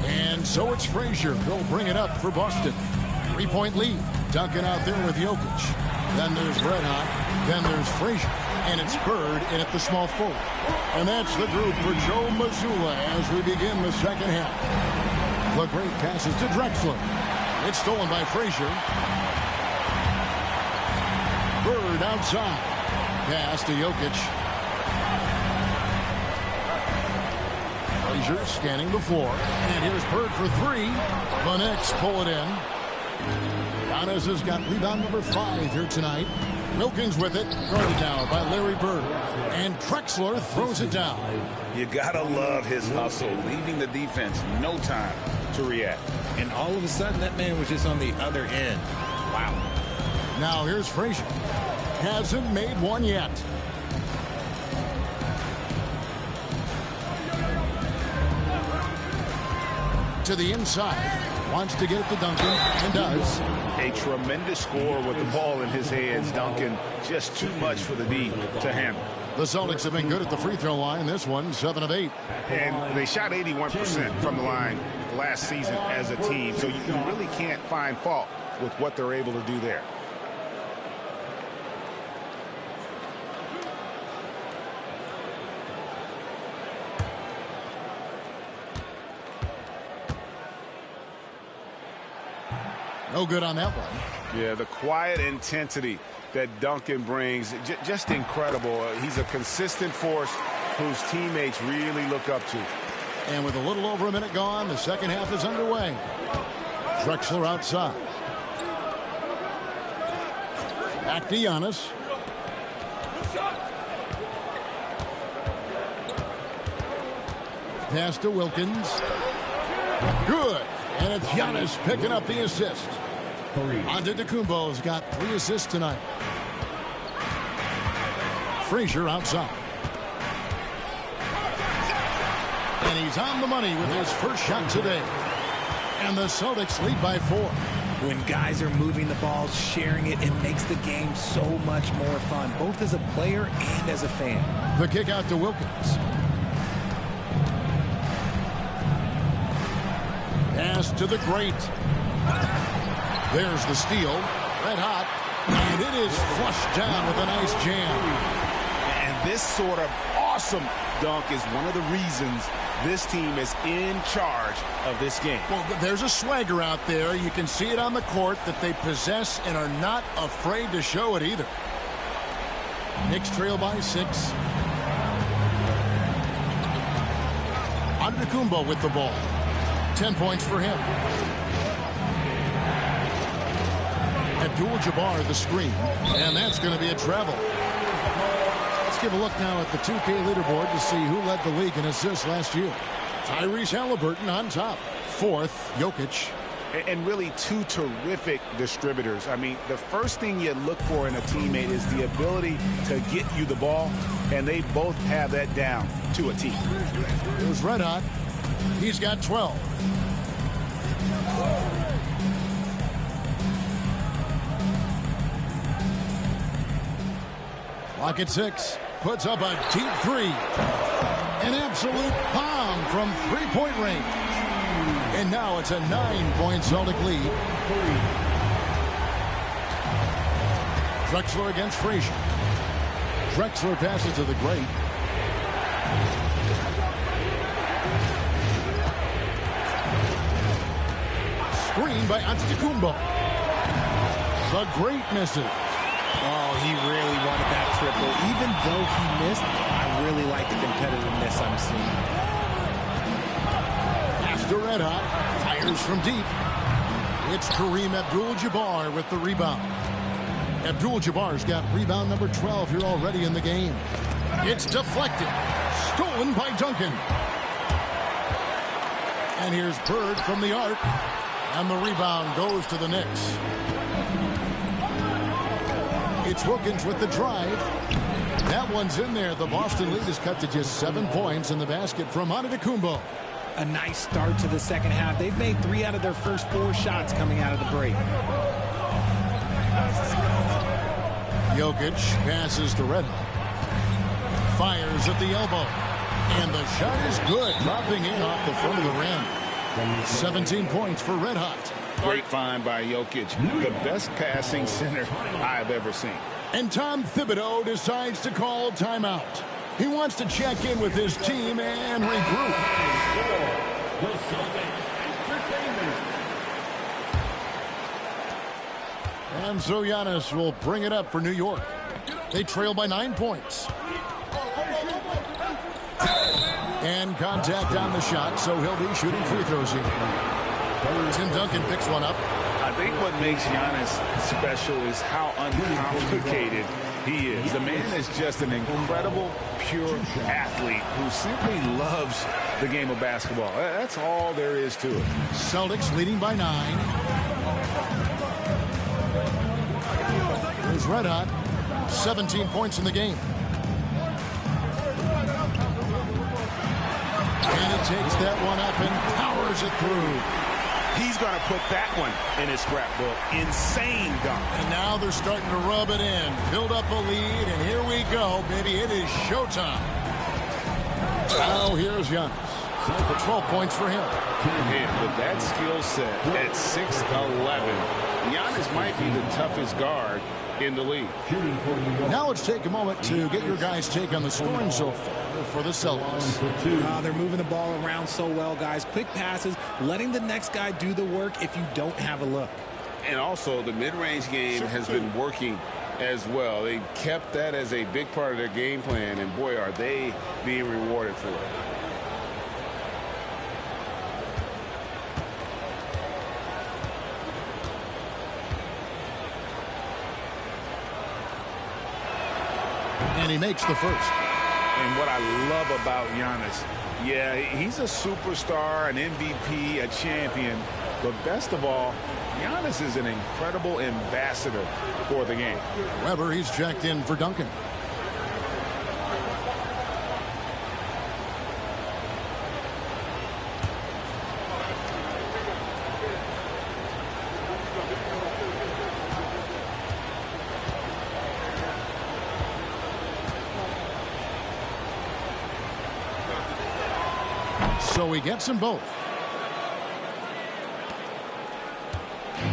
And so it's Frazier. He'll bring it up for Boston. 3-point lead. Duncan out there with Jokic. Then there's Red Hot. Then there's Frazier. And it's Bird in at the small forward. And that's the group for Joe Mazzulla as we begin the second half. The great passes to Drexler. It's stolen by Frazier. Bird outside. Pass to Jokic. Frazier scanning the floor. And here's Bird for three. The Knicks pull it in. Giannis has got rebound number 5 here tonight. Wilkins with it. Guarded now by Larry Bird. And Drexler throws it down. You gotta love his hustle, leaving the defense no time to react. And all of a sudden, that man was just on the other end. Wow. Now here's Frazier. Hasn't made one yet. To the inside. Wants to get it to Duncan, and does. A tremendous score with the ball in his hands. Duncan, just too much for the D to handle. The Celtics have been good at the free throw line. This one, 7 of 8. And they shot 81% from the line last season as a team. So you really can't find fault with what they're able to do there. No good on that one. Yeah, the quiet intensity that Duncan brings, just incredible. He's a consistent force whose teammates really look up to. And with a little over a minute gone, the second half is underway. Drexler outside. Back to Giannis. Pass to Wilkins. Good. And it's Giannis picking up the assist. Antetokounmpo's got 3 assists tonight. Frazier outside. And he's on the money with his first shot today. And the Celtics lead by 4. When guys are moving the ball, sharing it, it makes the game so much more fun, both as a player and as a fan. The kick out to Wilkins. Pass to the great. There's the steal. Red hot. And it is flushed down with a nice jam. And this sort of awesome dunk is one of the reasons this team is in charge of this game. Well, there's a swagger out there. You can see it on the court that they possess and are not afraid to show it either. Knicks trail by 6. Antetokounmpo with the ball. 10 points for him. Abdul-Jabbar the screen. And that's going to be a travel. Let's give a look now at the 2K leaderboard to see who led the league in assists last year. Tyrese Halliburton on top. 4th, Jokic. And really 2 terrific distributors. I mean, the first thing you look for in a teammate is the ability to get you the ball. And they both have that down to a T. It was red hot. He's got 12. Clock at 6. Puts up a deep 3. An absolute bomb from three-point range. And now it's a 9-point Celtic lead. Drexler against Frazier. Drexler passes to the great. Screen by Antetokounmpo. The great misses. Oh, he really wanted that triple. Even though he missed, I really like the competitiveness I'm seeing. After red hot, fires from deep. It's Kareem Abdul-Jabbar with the rebound. Abdul-Jabbar's got rebound number 12 here already in the game. It's deflected. Stolen by Duncan. And here's Bird from the arc. And the rebound goes to the Knicks. It's Wilkins with the drive. That one's in there. The Boston lead is cut to just 7 points in the basket from Antetokounmpo. A nice start to the second half. They've made 3 out of their first 4 shots coming out of the break. Jokic passes to Red Hot. Fires at the elbow. And the shot is good. Dropping in off the front of the rim. 17 points for Red Hot. Great find by Jokic. The best passing center I've ever seen. And Tom Thibodeau decides to call timeout. He wants to check in with his team and regroup. And so Giannis will bring it up for New York. They trail by 9 points. And contact on the shot, so he'll be shooting free throws here. Tim Duncan picks one up. I think what makes Giannis special is how uncomplicated he is. The man is just an incredible, pure athlete who simply loves the game of basketball. That's all there is to it. Celtics leading by 9. Here's Red Hot. 17 points in the game. And he takes that one up and powers it through. He's going to put that one in his scrapbook. Insane dunk. And now they're starting to rub it in. Build up a lead, and here we go, baby. It is showtime. Now here's Giannis. 12 points for him. And with that skill set at 6'11", Giannis might be the toughest guard in the league. Now let's take a moment to get your guys' take on the scoring so far for the Celtics. They're moving the ball around so well, guys. Quick passes, letting the next guy do the work if you don't have a look. And also, the mid-range game has been working as well. They kept that as a big part of their game plan, and boy, are they being rewarded for it. And he makes the first. And what I love about Giannis, yeah, he's a superstar, an MVP, a champion. But best of all, Giannis is an incredible ambassador for the game. Weber, he's checked in for Duncan. So he gets them both.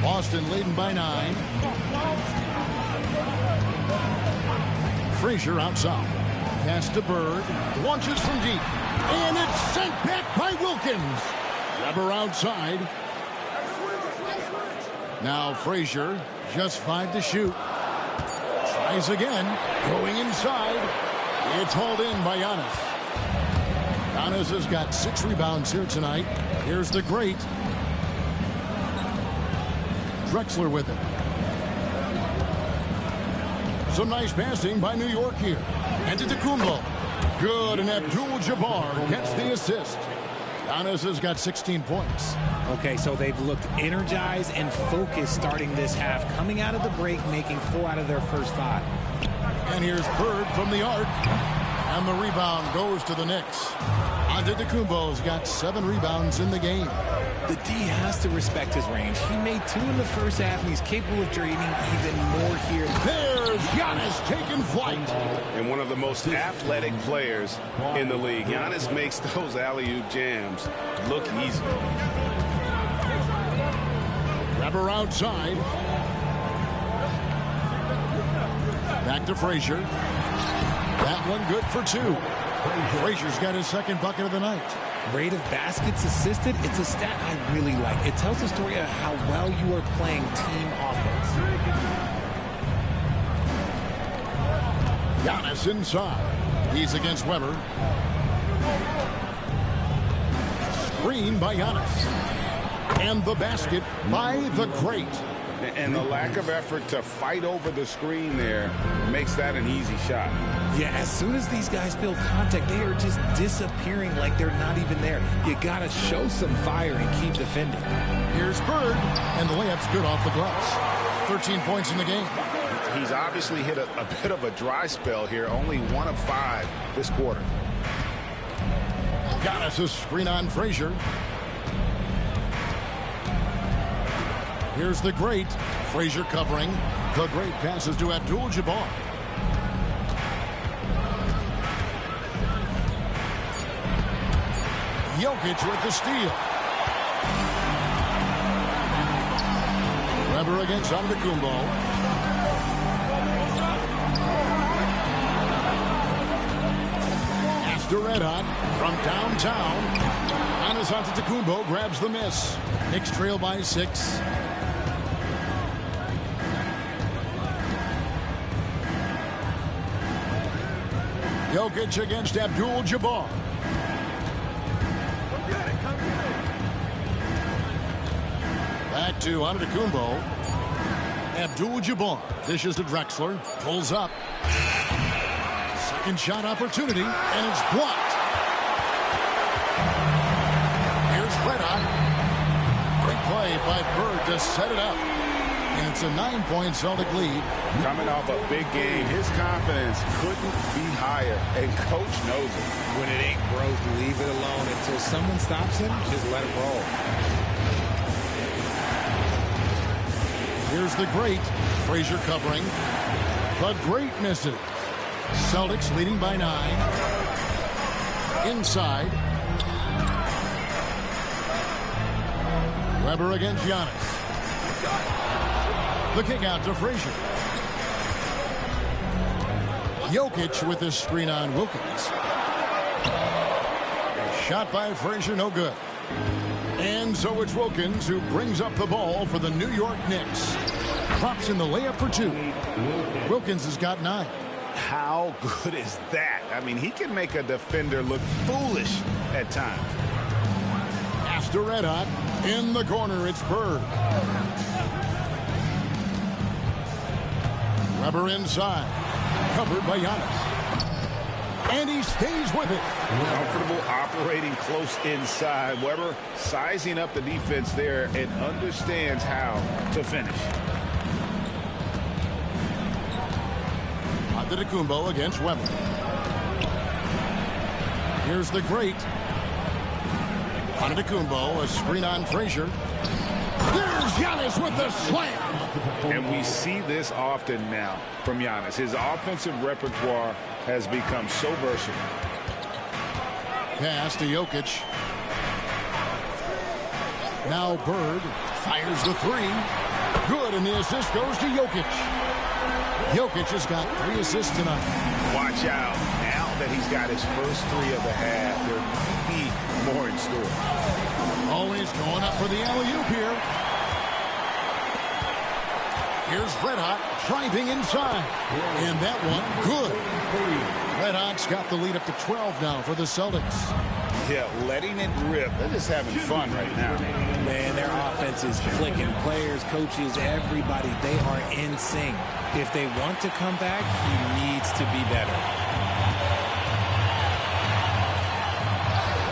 Boston leading by 9. Frazier outside. Pass to Bird. Launches from deep. And it's sent back by Wilkins. Weber outside. Now Frazier, just 5 to shoot. Tries again. Going inside. It's hauled in by Giannis. Giannis has got 6 rebounds here tonight. Here's the great. Drexler with it. Some nice passing by New York here. And to Antetokounmpo. Good, and Abdul-Jabbar gets the assist. Giannis has got 16 points. Okay, so they've looked energized and focused starting this half. Coming out of the break, making 4 out of their first 5. And here's Bird from the arc. And the rebound goes to the Knicks. Antetokounmpo's got 7 rebounds in the game. The D has to respect his range. He made 2 in the first half, and he's capable of draining even more here. There's Giannis taking flight. And one of the most athletic players in the league. Giannis makes those alley-oop jams look easy. Weber outside. Back to Frazier. That one good for 2. Frazier's got his second bucket of the night. Rate of baskets assisted, it's a stat I really like. It tells the story of how well you are playing team offense. Giannis inside. He's against Weber. Screen by Giannis. And the basket by the great. And the lack of effort to fight over the screen there makes that an easy shot. Yeah, as soon as these guys feel contact, they are just disappearing like they're not even there. You got to show some fire and keep defending. Here's Bird, and the layup's good off the glass. 13 points in the game. He's obviously hit a bit of a dry spell here, only 1 of 5 this quarter. Giannis a screen on Frazier. Here's the great. Frazier covering. The great passes to Abdul-Jabbar. Jokic with the steal. Weber against Antetokounmpo. After Red Hot from downtown. Giannis Antetokounmpo grabs the miss. Knicks trail by 6. Jokic against Abdul-Jabbar. Back to Antetokounmpo. Abdul-Jabbar dishes to Drexler. Pulls up. Second shot opportunity, and it's blocked. Here's Red Hot. Great play by Bird to set it up. And it's a 9-point Celtic lead. Coming off a big game, his confidence couldn't be higher, and coach knows it. When it ain't broke, leave it alone until someone stops him. Just let it roll. Here's the great. Frazier covering. The great misses. Celtics leading by 9. Inside. Weber against Giannis. The kick out to Frazier. Jokic with this screen on Wilkins. A shot by Frazier, no good. And so it's Wilkins who brings up the ball for the New York Knicks. Drops in the layup for 2. Wilkins has got 9. How good is that? I mean, he can make a defender look foolish at times. After Red Hot. In the corner, it's Bird. Weber inside. Covered by Giannis. And he stays with it. Comfortable operating close inside. Weber sizing up the defense there and understands how to finish. Antetokounmpo against Weber. Here's the great. Antetokounmpo, a screen on Frazier. There's Giannis with the slam. And we see this often now from Giannis. His offensive repertoire has become so versatile. Pass to Jokic. Now Bird fires the 3. Good, and the assist goes to Jokic. Jokic has got 3 assists tonight. Watch out. Now that he's got his first 3 of the half, there might be more in store. Always going up for the alley-oop here. Here's Red Hot driving inside. And that one, good. Red Hot's got the lead up to 12 now for the Celtics. Yeah, letting it rip. They're just having fun right now. Man, their offense is clicking. Players, coaches, everybody, they are in sync. If they want to come back, he needs to be better.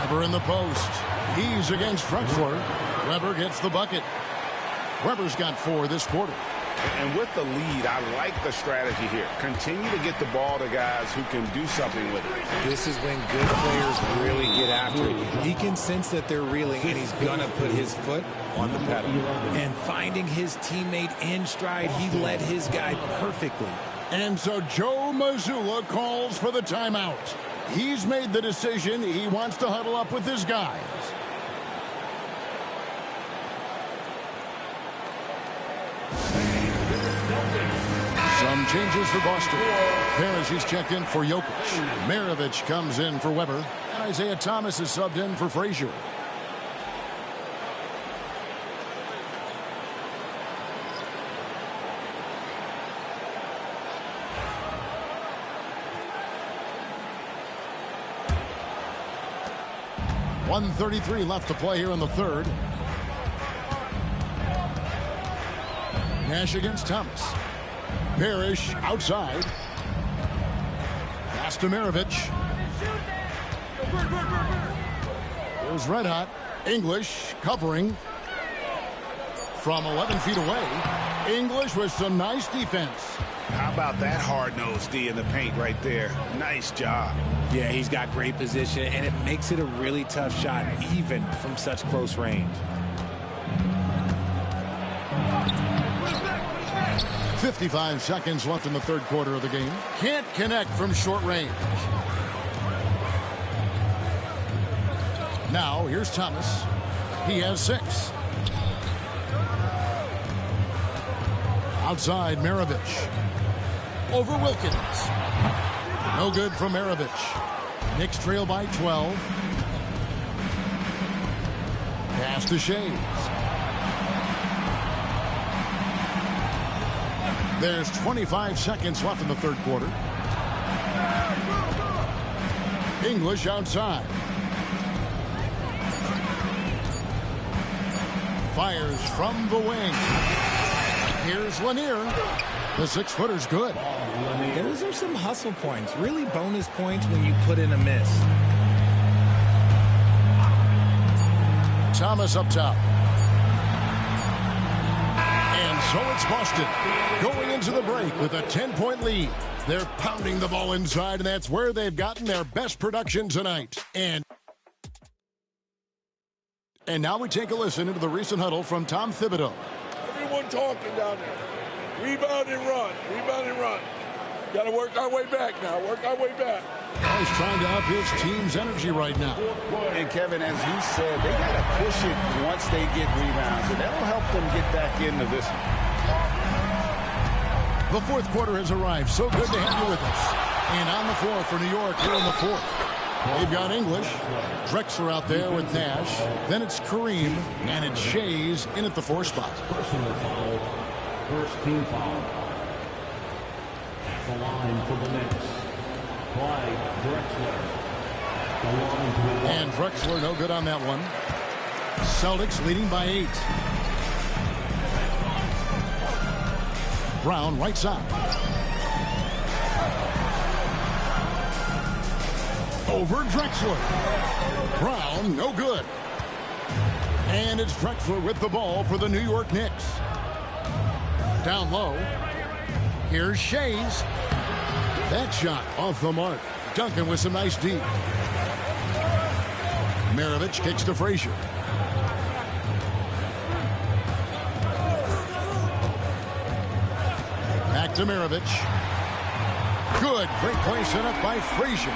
Weber in the post. He's against Drexler. Weber gets the bucket. Weber's got 4 this quarter. And with the lead, I like the strategy here. Continue to get the ball to guys who can do something with it. This is when good players really get after it. He can sense that they're reeling, and he's going to put his foot on the pedal. And finding his teammate in stride, he led his guy perfectly. And so Joe Mazzulla calls for the timeout. He's made the decision. He wants to huddle up with his guys. Some changes for Boston. Parrish is checked in for Jokic. Maravich comes in for Weber. And Isaiah Thomas is subbed in for Frazier. .133 left to play here in the third. Nash against Thomas. Parrish outside. Pass to Maravich. There's Red Hot. English covering from 11 feet away. English with some nice defense. How about that hard-nosed D in the paint right there? Nice job. Yeah, he's got great position, and it makes it a really tough shot, even from such close range. 55 seconds left in the third quarter of the game. Can't connect from short range. Now, here's Thomas. He has 6. Outside, Maravich. Over Wilkins. No good from Maravich. Knicks trail by 12. Pass to Shades. There's 25 seconds left in the third quarter. English outside. Fires from the wing. Here's Lanier. The 6-footer's good. Those are some hustle points. Really bonus points when you put in a miss. Thomas up top. And so it's Boston going into the break with a 10-point lead. They're pounding the ball inside, and that's where they've gotten their best production tonight. And now we take a listen into the recent huddle from Tom Thibodeau. Everyone talking down there. Rebound and run. Rebound and run. Got to work our way back now. Work our way back. He's trying to up his team's energy right now. And Kevin, as you said, they got to push it once they get rebounds, and that'll help them get back into this one. The fourth quarter has arrived. So good to have you with us. And on the floor for New York here in the fourth. They've got English, Drexler out there with Nash. Then it's Kareem, and it's Shays in at the 4 spot. Personal foul. First team foul. At the line for the Knicks. Clyde Drexler. The line to the line. And Drexler no good on that one. Celtics leading by 8. Brown right side. Over Drexler. Brown, no good. And it's Drexler with the ball for the New York Knicks. Down low. Here's Shays. That shot off the mark. Duncan with some nice deep. Maravich kicks to Frazier. Back to Maravich. Good. Great play set up by Frazier.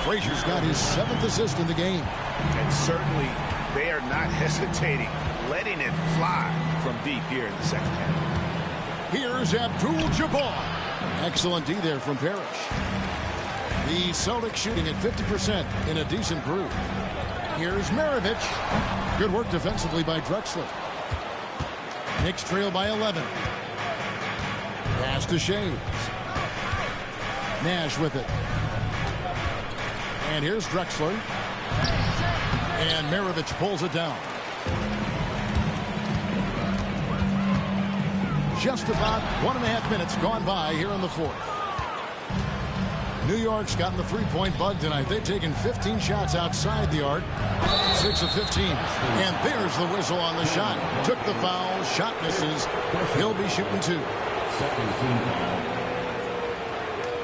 Frazier's got his 7th assist in the game. And certainly they are not hesitating, letting it fly from deep here in the second half. Here's Abdul-Jabbar. Excellent D there from Parrish. The Celtics shooting at 50% in a decent groove. Here's Maravich. Good work defensively by Drexler. Knicks trail by 11. Pass to Shays. Nash with it. And here's Drexler. And Maravich pulls it down. Just about 1.5 minutes gone by here in the fourth. New York's gotten the 3-point bug tonight. They've taken 15 shots outside the arc. 6 of 15. And there's the whistle on the shot. Took the foul. Shot misses. He'll be shooting 2. Second team foul.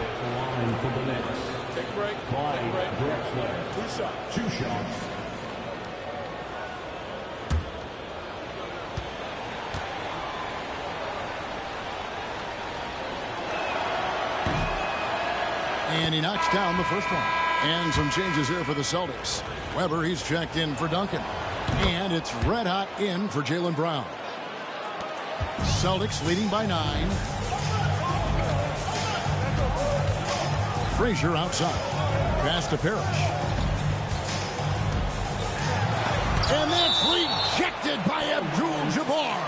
At the line for the Knicks. Take a break. Clyde Drexler. 2 shots. 2 shots. And he knocks down the first one. And some changes here for the Celtics. Weber, he's checked in for Duncan. And it's red hot in for Jaylen Brown. Celtics leading by 9. Frazier outside. Pass to Parrish. And that's rejected by Abdul-Jabbar.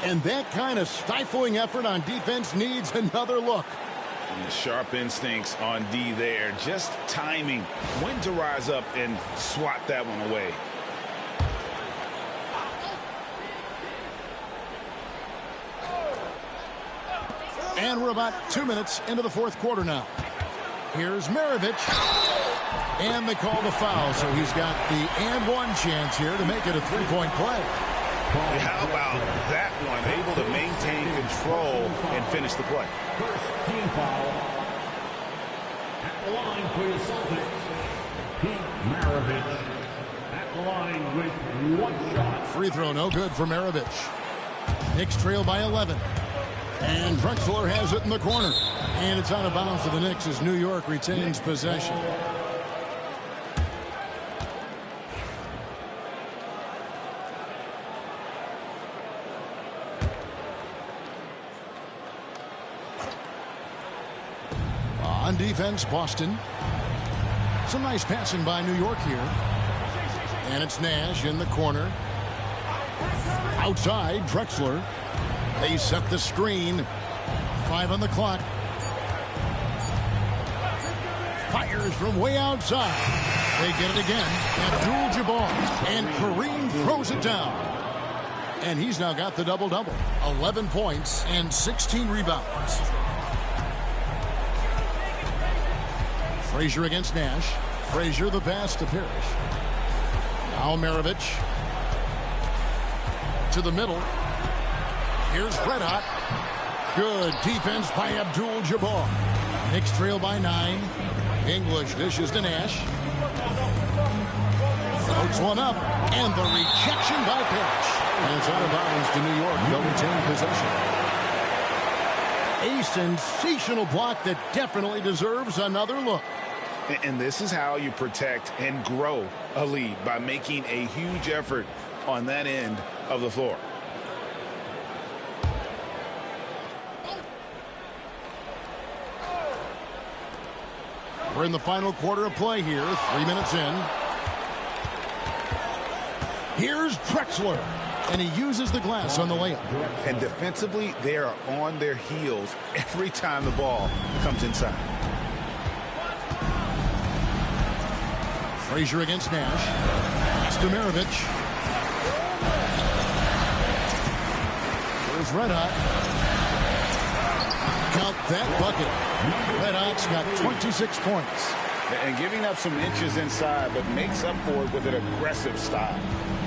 And that kind of stifling effort on defense needs another look. Sharp instincts on D there. Just timing when to rise up and swat that one away. And we're about 2 minutes into the fourth quarter now. Here's Maravich. And they call the foul, so he's got the and one chance here to make it a 3-point play. How about that one? Able to maintain control and finish the play. First team foul. At the line for the Celtics. Pete Maravich. At the line with 1 shot. Free throw no good for Maravich. Knicks trail by 11. And Drexler has it in the corner. And it's out of bounds to the Knicks as New York retains possession. On defense, Boston. Some nice passing by New York here. And it's Nash in the corner. Outside, Drexler. They set the screen. 5 on the clock. Fires from way outside. They get it again. Abdul-Jabbar. And Kareem throws it down. And he's now got the double-double. 11 points and 16 rebounds. Frazier against Nash. Frazier the pass to Parrish. Now Maravich. To the middle. Here's Red Hot. Good defense by Abdul-Jabbar. Knicks trail by 9. English dishes to Nash. Floats one up. And the rejection by Parrish. And it's out of bounds to New York. They'll retain possession. A sensational block that definitely deserves another look. And this is how you protect and grow a lead, by making a huge effort on that end of the floor. We're in the final quarter of play here. 3 minutes in. Here's Drexler. And he uses the glass on the layup. And defensively, they are on their heels every time the ball comes inside. Frazier against Nash. Pass to Maravich. Here's Red Hot. Count that bucket. Red Hot's got 26 points. And giving up some inches inside, but makes up for it with an aggressive style.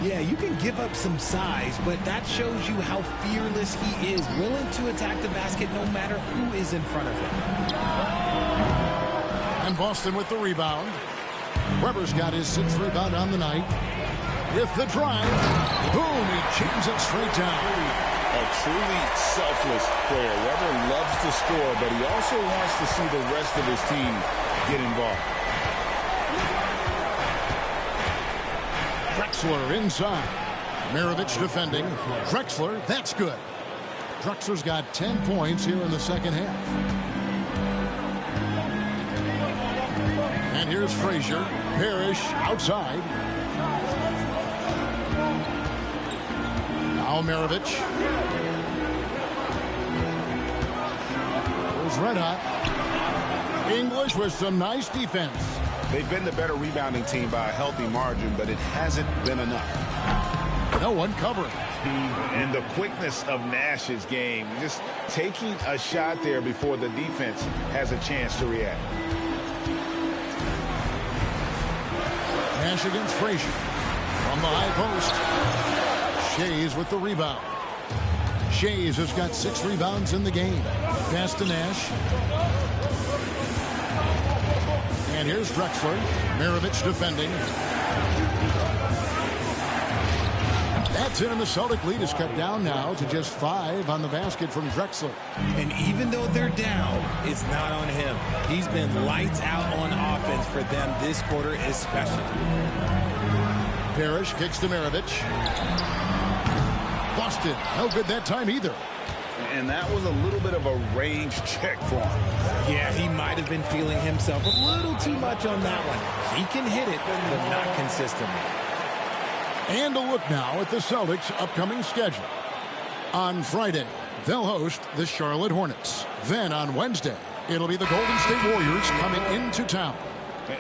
Yeah, you can give up some size, but that shows you how fearless he is, willing to attack the basket no matter who is in front of him. And Boston with the rebound. Weber's got his 6th rebound on the night. With the drive. Boom, he jams it straight down. A truly selfless player. Weber loves to score, but he also wants to see the rest of his team get involved. Drexler inside. Maravich defending. Drexler, that's good. Drexler's got 10 points here in the second half. And here's Frazier. Parrish outside. Now Maravich. Here's Red Hot. English with some nice defense. They've been the better rebounding team by a healthy margin, but it hasn't been enough. No one covering. And the quickness of Nash's game, just taking a shot there before the defense has a chance to react. Nash against Frazier. From the high post. Shays with the rebound. Shays has got 6 rebounds in the game. Pass to Nash. And here's Drexler. Maravich defending. That's it, and the Celtic lead is cut down now to just 5 on the basket from Drexler. And even though they're down, it's not on him. He's been lights out on offense for them this quarter especially. Parrish kicks to Maravich. Boston, no good that time either. And that was a little bit of a range check for him. Yeah, he might have been feeling himself a little too much on that one. He can hit it, but not consistently. And a look now at the Celtics' upcoming schedule. On Friday, they'll host the Charlotte Hornets. Then on Wednesday, it'll be the Golden State Warriors coming into town.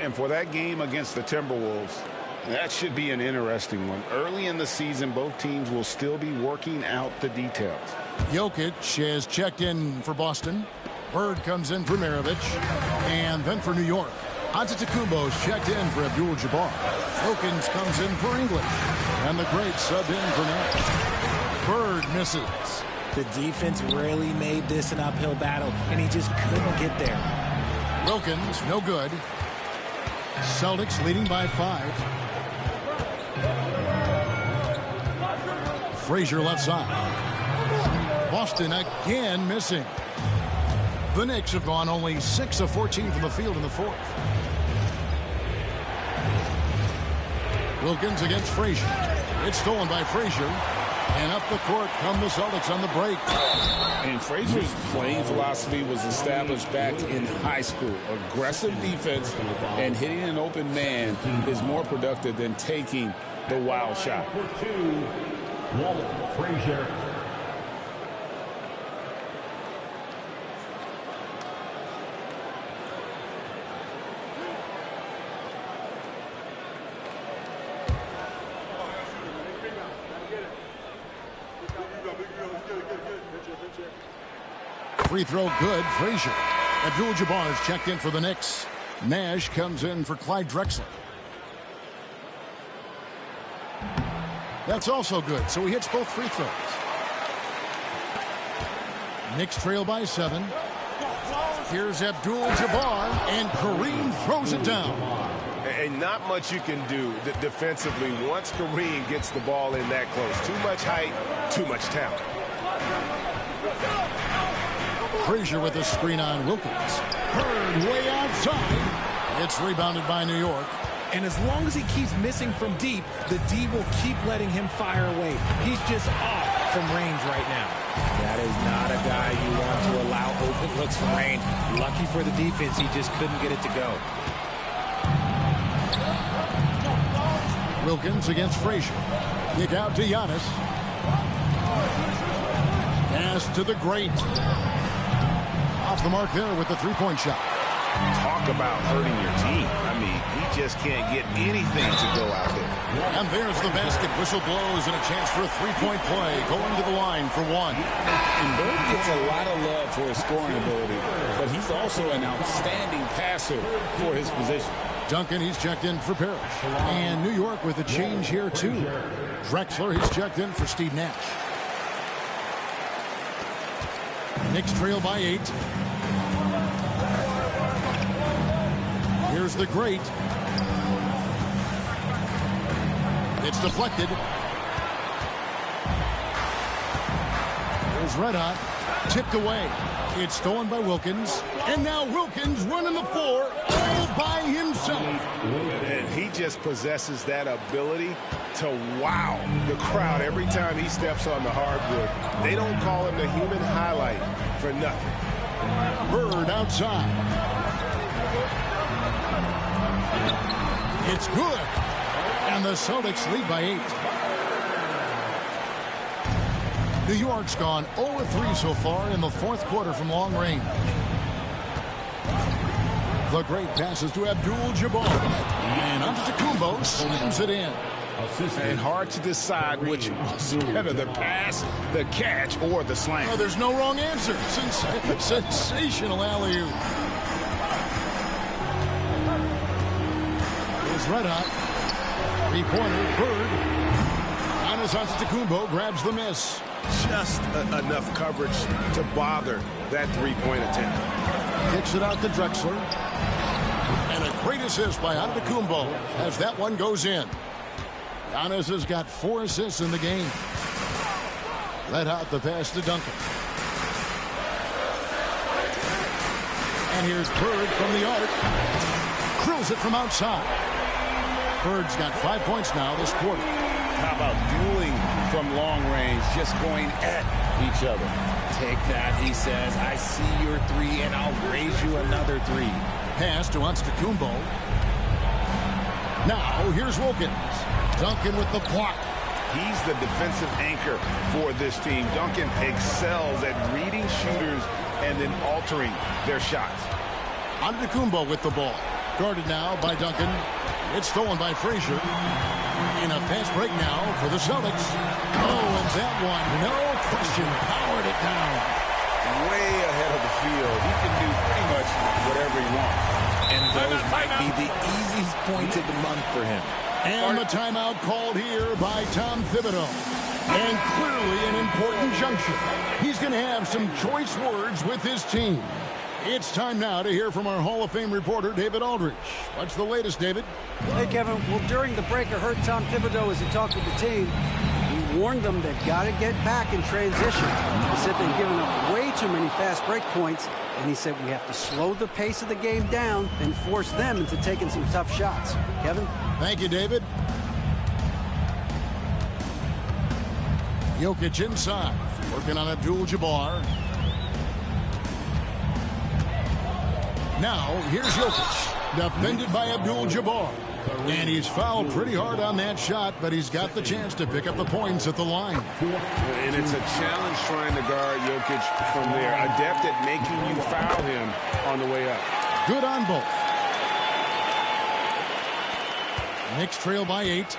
And for that game against the Timberwolves, that should be an interesting one. Early in the season, both teams will still be working out the details. Jokic has checked in for Boston. Bird comes in for Maravich. And then for New York, Antetokounmpo's checked in for Abdul-Jabbar. Wilkins comes in for English. And the great subbed in for Nash. Bird misses. The defense really made this an uphill battle, and he just couldn't get there. Wilkins, no good. Celtics leading by 5. Frazier left side. Boston again missing. The Knicks have gone only 6 of 14 from the field in the 4th. Wilkins against Frazier. It's stolen by Frazier. And up the court come the Celtics on the break. And Frazier's playing philosophy was established back in high school. Aggressive defense and hitting an open man is more productive than taking the wild shot. Frazier. Free throw good. Frazier. Abdul-Jabbar is checked in for the Knicks. Nash comes in for Clyde Drexler. That's also good, so he hits both free throws. Knicks trail by 7. Here's Abdul-Jabbar, and Kareem throws it down. And not much you can do defensively once Kareem gets the ball in that close. Too much height, too much talent. Frazier with a screen on Wilkins. Bird way outside. It's rebounded by New York. And as long as he keeps missing from deep, the D will keep letting him fire away. He's just off from range right now. That is not a guy you want to allow open looks from range. Lucky for the defense, he just couldn't get it to go. Wilkins against Frazier. Kick out to Giannis. Pass to the great. Off the mark there with the three-point shot. Talk about hurting your team. I mean, he just can't get anything to go out there. And there's the basket. Whistle blows and a chance for a three-point play. Going to the line for one. And Bird gets a lot of love for his scoring ability, but he's also an outstanding passer for his position. Duncan, he's checked in for Parrish. And New York with a change here, too. Drexler, he's checked in for Steve Nash. Knicks trail by 8. Here's the great. It's deflected. Here's Red Hot. Tipped away. It's stolen by Wilkins. And now Wilkins running the floor all by himself. And he just possesses that ability to wow the crowd every time he steps on the hardwood. They don't call him the human highlight for nothing. Bird outside. It's good. And the Celtics lead by 8. New York's gone 0-3 so far in the fourth quarter from long range. The great passes to Abdul-Jabbar. And Antetokounmpo slams it in. And hard to decide which was better, the pass, the catch, or the slam. Oh, there's no wrong answer. Sensational alley-oop. Here's Red Hot. Three-pointer, Bird. Giannis Antetokounmpo grabs the miss. Just enough coverage to bother that three-point attempt. Kicks it out to Drexler. And a great assist by Antetokounmpo as that one goes in. Giannis has got 4 assists in the game. Let out the pass to Duncan. And here's Bird from the arc. Drills it from outside. Bird's got 5 points now this quarter. How about dueling from long range, just going at each other? Take that, he says. I see your 3, and I'll raise you another 3. Pass to Antetokounmpo. Now, here's Wilkins. Duncan with the block. He's the defensive anchor for this team. Duncan excels at reading shooters and then altering their shots. Antetokounmpo with the ball. Guarded now by Duncan. It's stolen by Frazier. In a fast break now for the Celtics. Oh, and that one, no question, powered it down. Way ahead of the field. He can do pretty much whatever he wants. And those might be the easiest points of the month for him. And the timeout called here by Tom Thibodeau. And clearly an important juncture. He's going to have some choice words with his team. It's time now to hear from our Hall of Fame reporter, David Aldridge. What's the latest, David? Hey, Kevin. Well, during the break, I heard Tom Thibodeau as he talked with the team. He warned them they've got to get back in transition. He said they've given up way too many fast break points, and he said we have to slow the pace of the game down and force them into taking some tough shots. Kevin? Thank you, David. Jokic inside, working on Abdul-Jabbar. Now, here's Jokic, defended by Abdul-Jabbar. And he's fouled pretty hard on that shot, but he's got the chance to pick up the points at the line. And it's a challenge trying to guard Jokic from there. Adept at making you foul him on the way up. Good on both. Knicks trail by 8.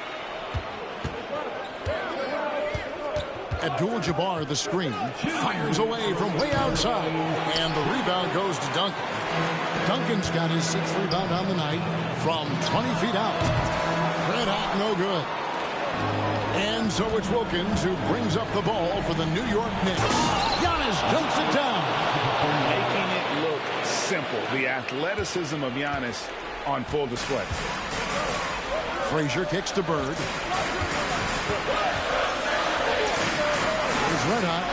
Abdul-Jabbar, the screen, fires away from way outside, and the rebound goes to Duncan. Duncan's got his 6th rebound on the night from 20 feet out. Red hot, no good. And so it's Wilkins who brings up the ball for the New York Knicks. Giannis dunks it down. Making it look simple. The athleticism of Giannis on full display. Frazier kicks to Bird. He's red hot.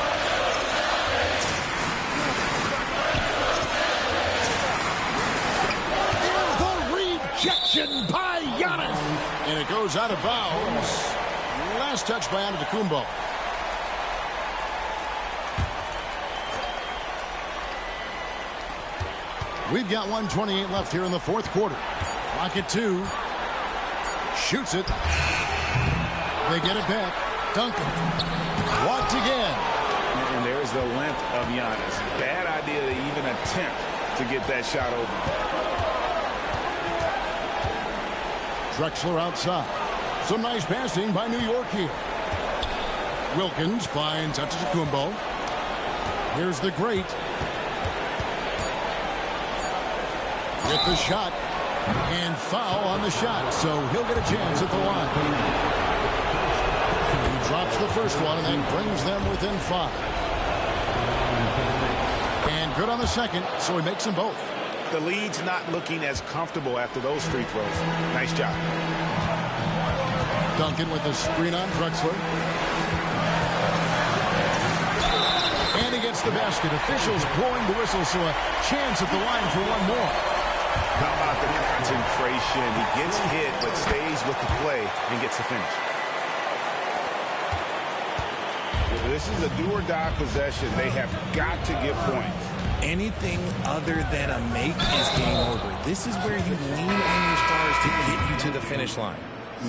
Rejection by Giannis. And it goes out of bounds. Last touch by Antetokounmpo. We've got 1:28 left here in the 4th quarter. Clock at 2. Shoots it. They get it back. Duncan. Walked again. And there's the length of Giannis. Bad idea to even attempt to get that shot over. Drexler outside. Some nice passing by New York here. Wilkins finds Antetokounmpo. Here's the great. Get the shot. And foul on the shot. So he'll get a chance at the line. He drops the first one and then brings them within 5. And good on the second, so he makes them both. The lead's not looking as comfortable after those free throws. Nice job. Duncan with the screen on Drexler. And he gets the basket. Officials blowing the whistle, so a chance at the line for one more. How about the concentration? He gets hit, but stays with the play and gets the finish. This is a do-or-die possession. They have got to get points. Anything other than a make is game over. This is where you lean on your stars to get you to the finish line.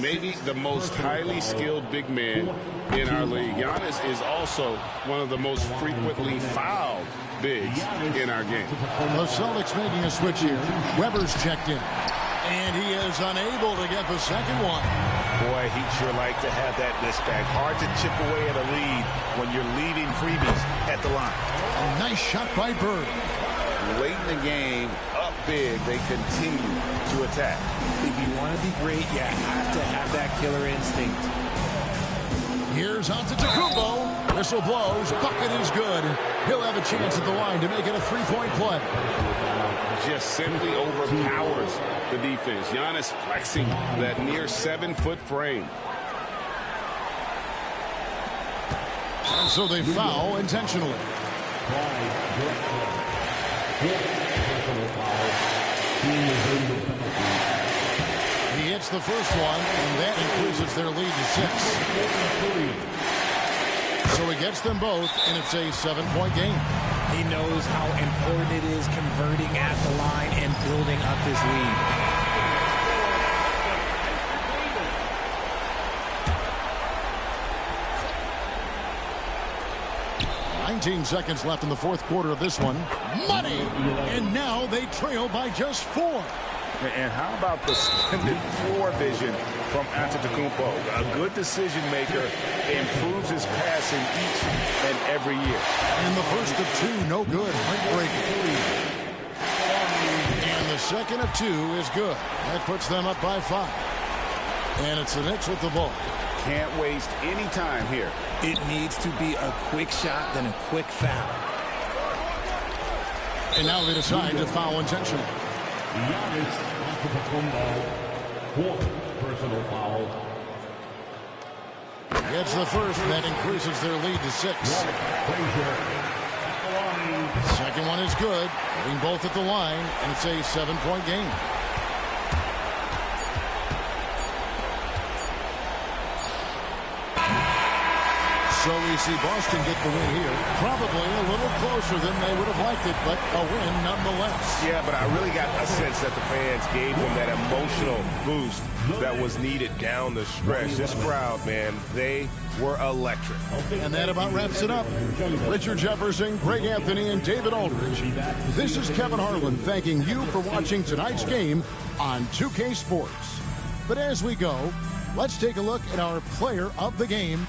Maybe the most highly skilled big man in our league. Giannis is also one of the most frequently fouled bigs in our game. The Celtics making a switch here. Weber's checked in. And he is unable to get the second one. Boy, he'd sure like to have that misback. Hard to chip away at a lead when you're leaving freebies at the line. A nice shot by Bird. Late in the game, up big, they continue to attack. If you want to be great, you have to have that killer instinct. Here's Antetokounmpo. Whistle blows. Bucket is good. He'll have a chance at the line to make it a 3-point play. Just simply overpowers the defense. Giannis flexing that near 7-foot frame. And so they foul intentionally. He hits the first one, and that increases their lead to 6. So he gets them both, and it's a 7-point game. He knows how important it is converting at the line and building up this lead. 19 seconds left in the 4th quarter of this one. Money! And now they trail by just 4. And how about the splendid floor vision from Antetokounmpo? A good decision maker, improves his passing each and every year. And the first of 2, no good. Heartbreaking. And the second of 2 is good. That puts them up by 5. And it's the Knicks with the ball. Can't waste any time here. It needs to be a quick shot, then a quick foul. And now they decide to foul intentionally. Giannis Antetokounmpo, 4th personal foul. Gets the first, and that increases their lead to 6. Second one is good. Getting both at the line, and it's a 7-point game. So we see Boston get the win here. Probably a little closer than they would have liked it, but a win nonetheless. Yeah, but I really got a sense that the fans gave them that emotional boost that was needed down the stretch. This crowd, man, they were electric. And that about wraps it up. Richard Jefferson, Greg Anthony, and David Aldridge. This is Kevin Harlan thanking you for watching tonight's game on 2K Sports. But as we go, let's take a look at our player of the game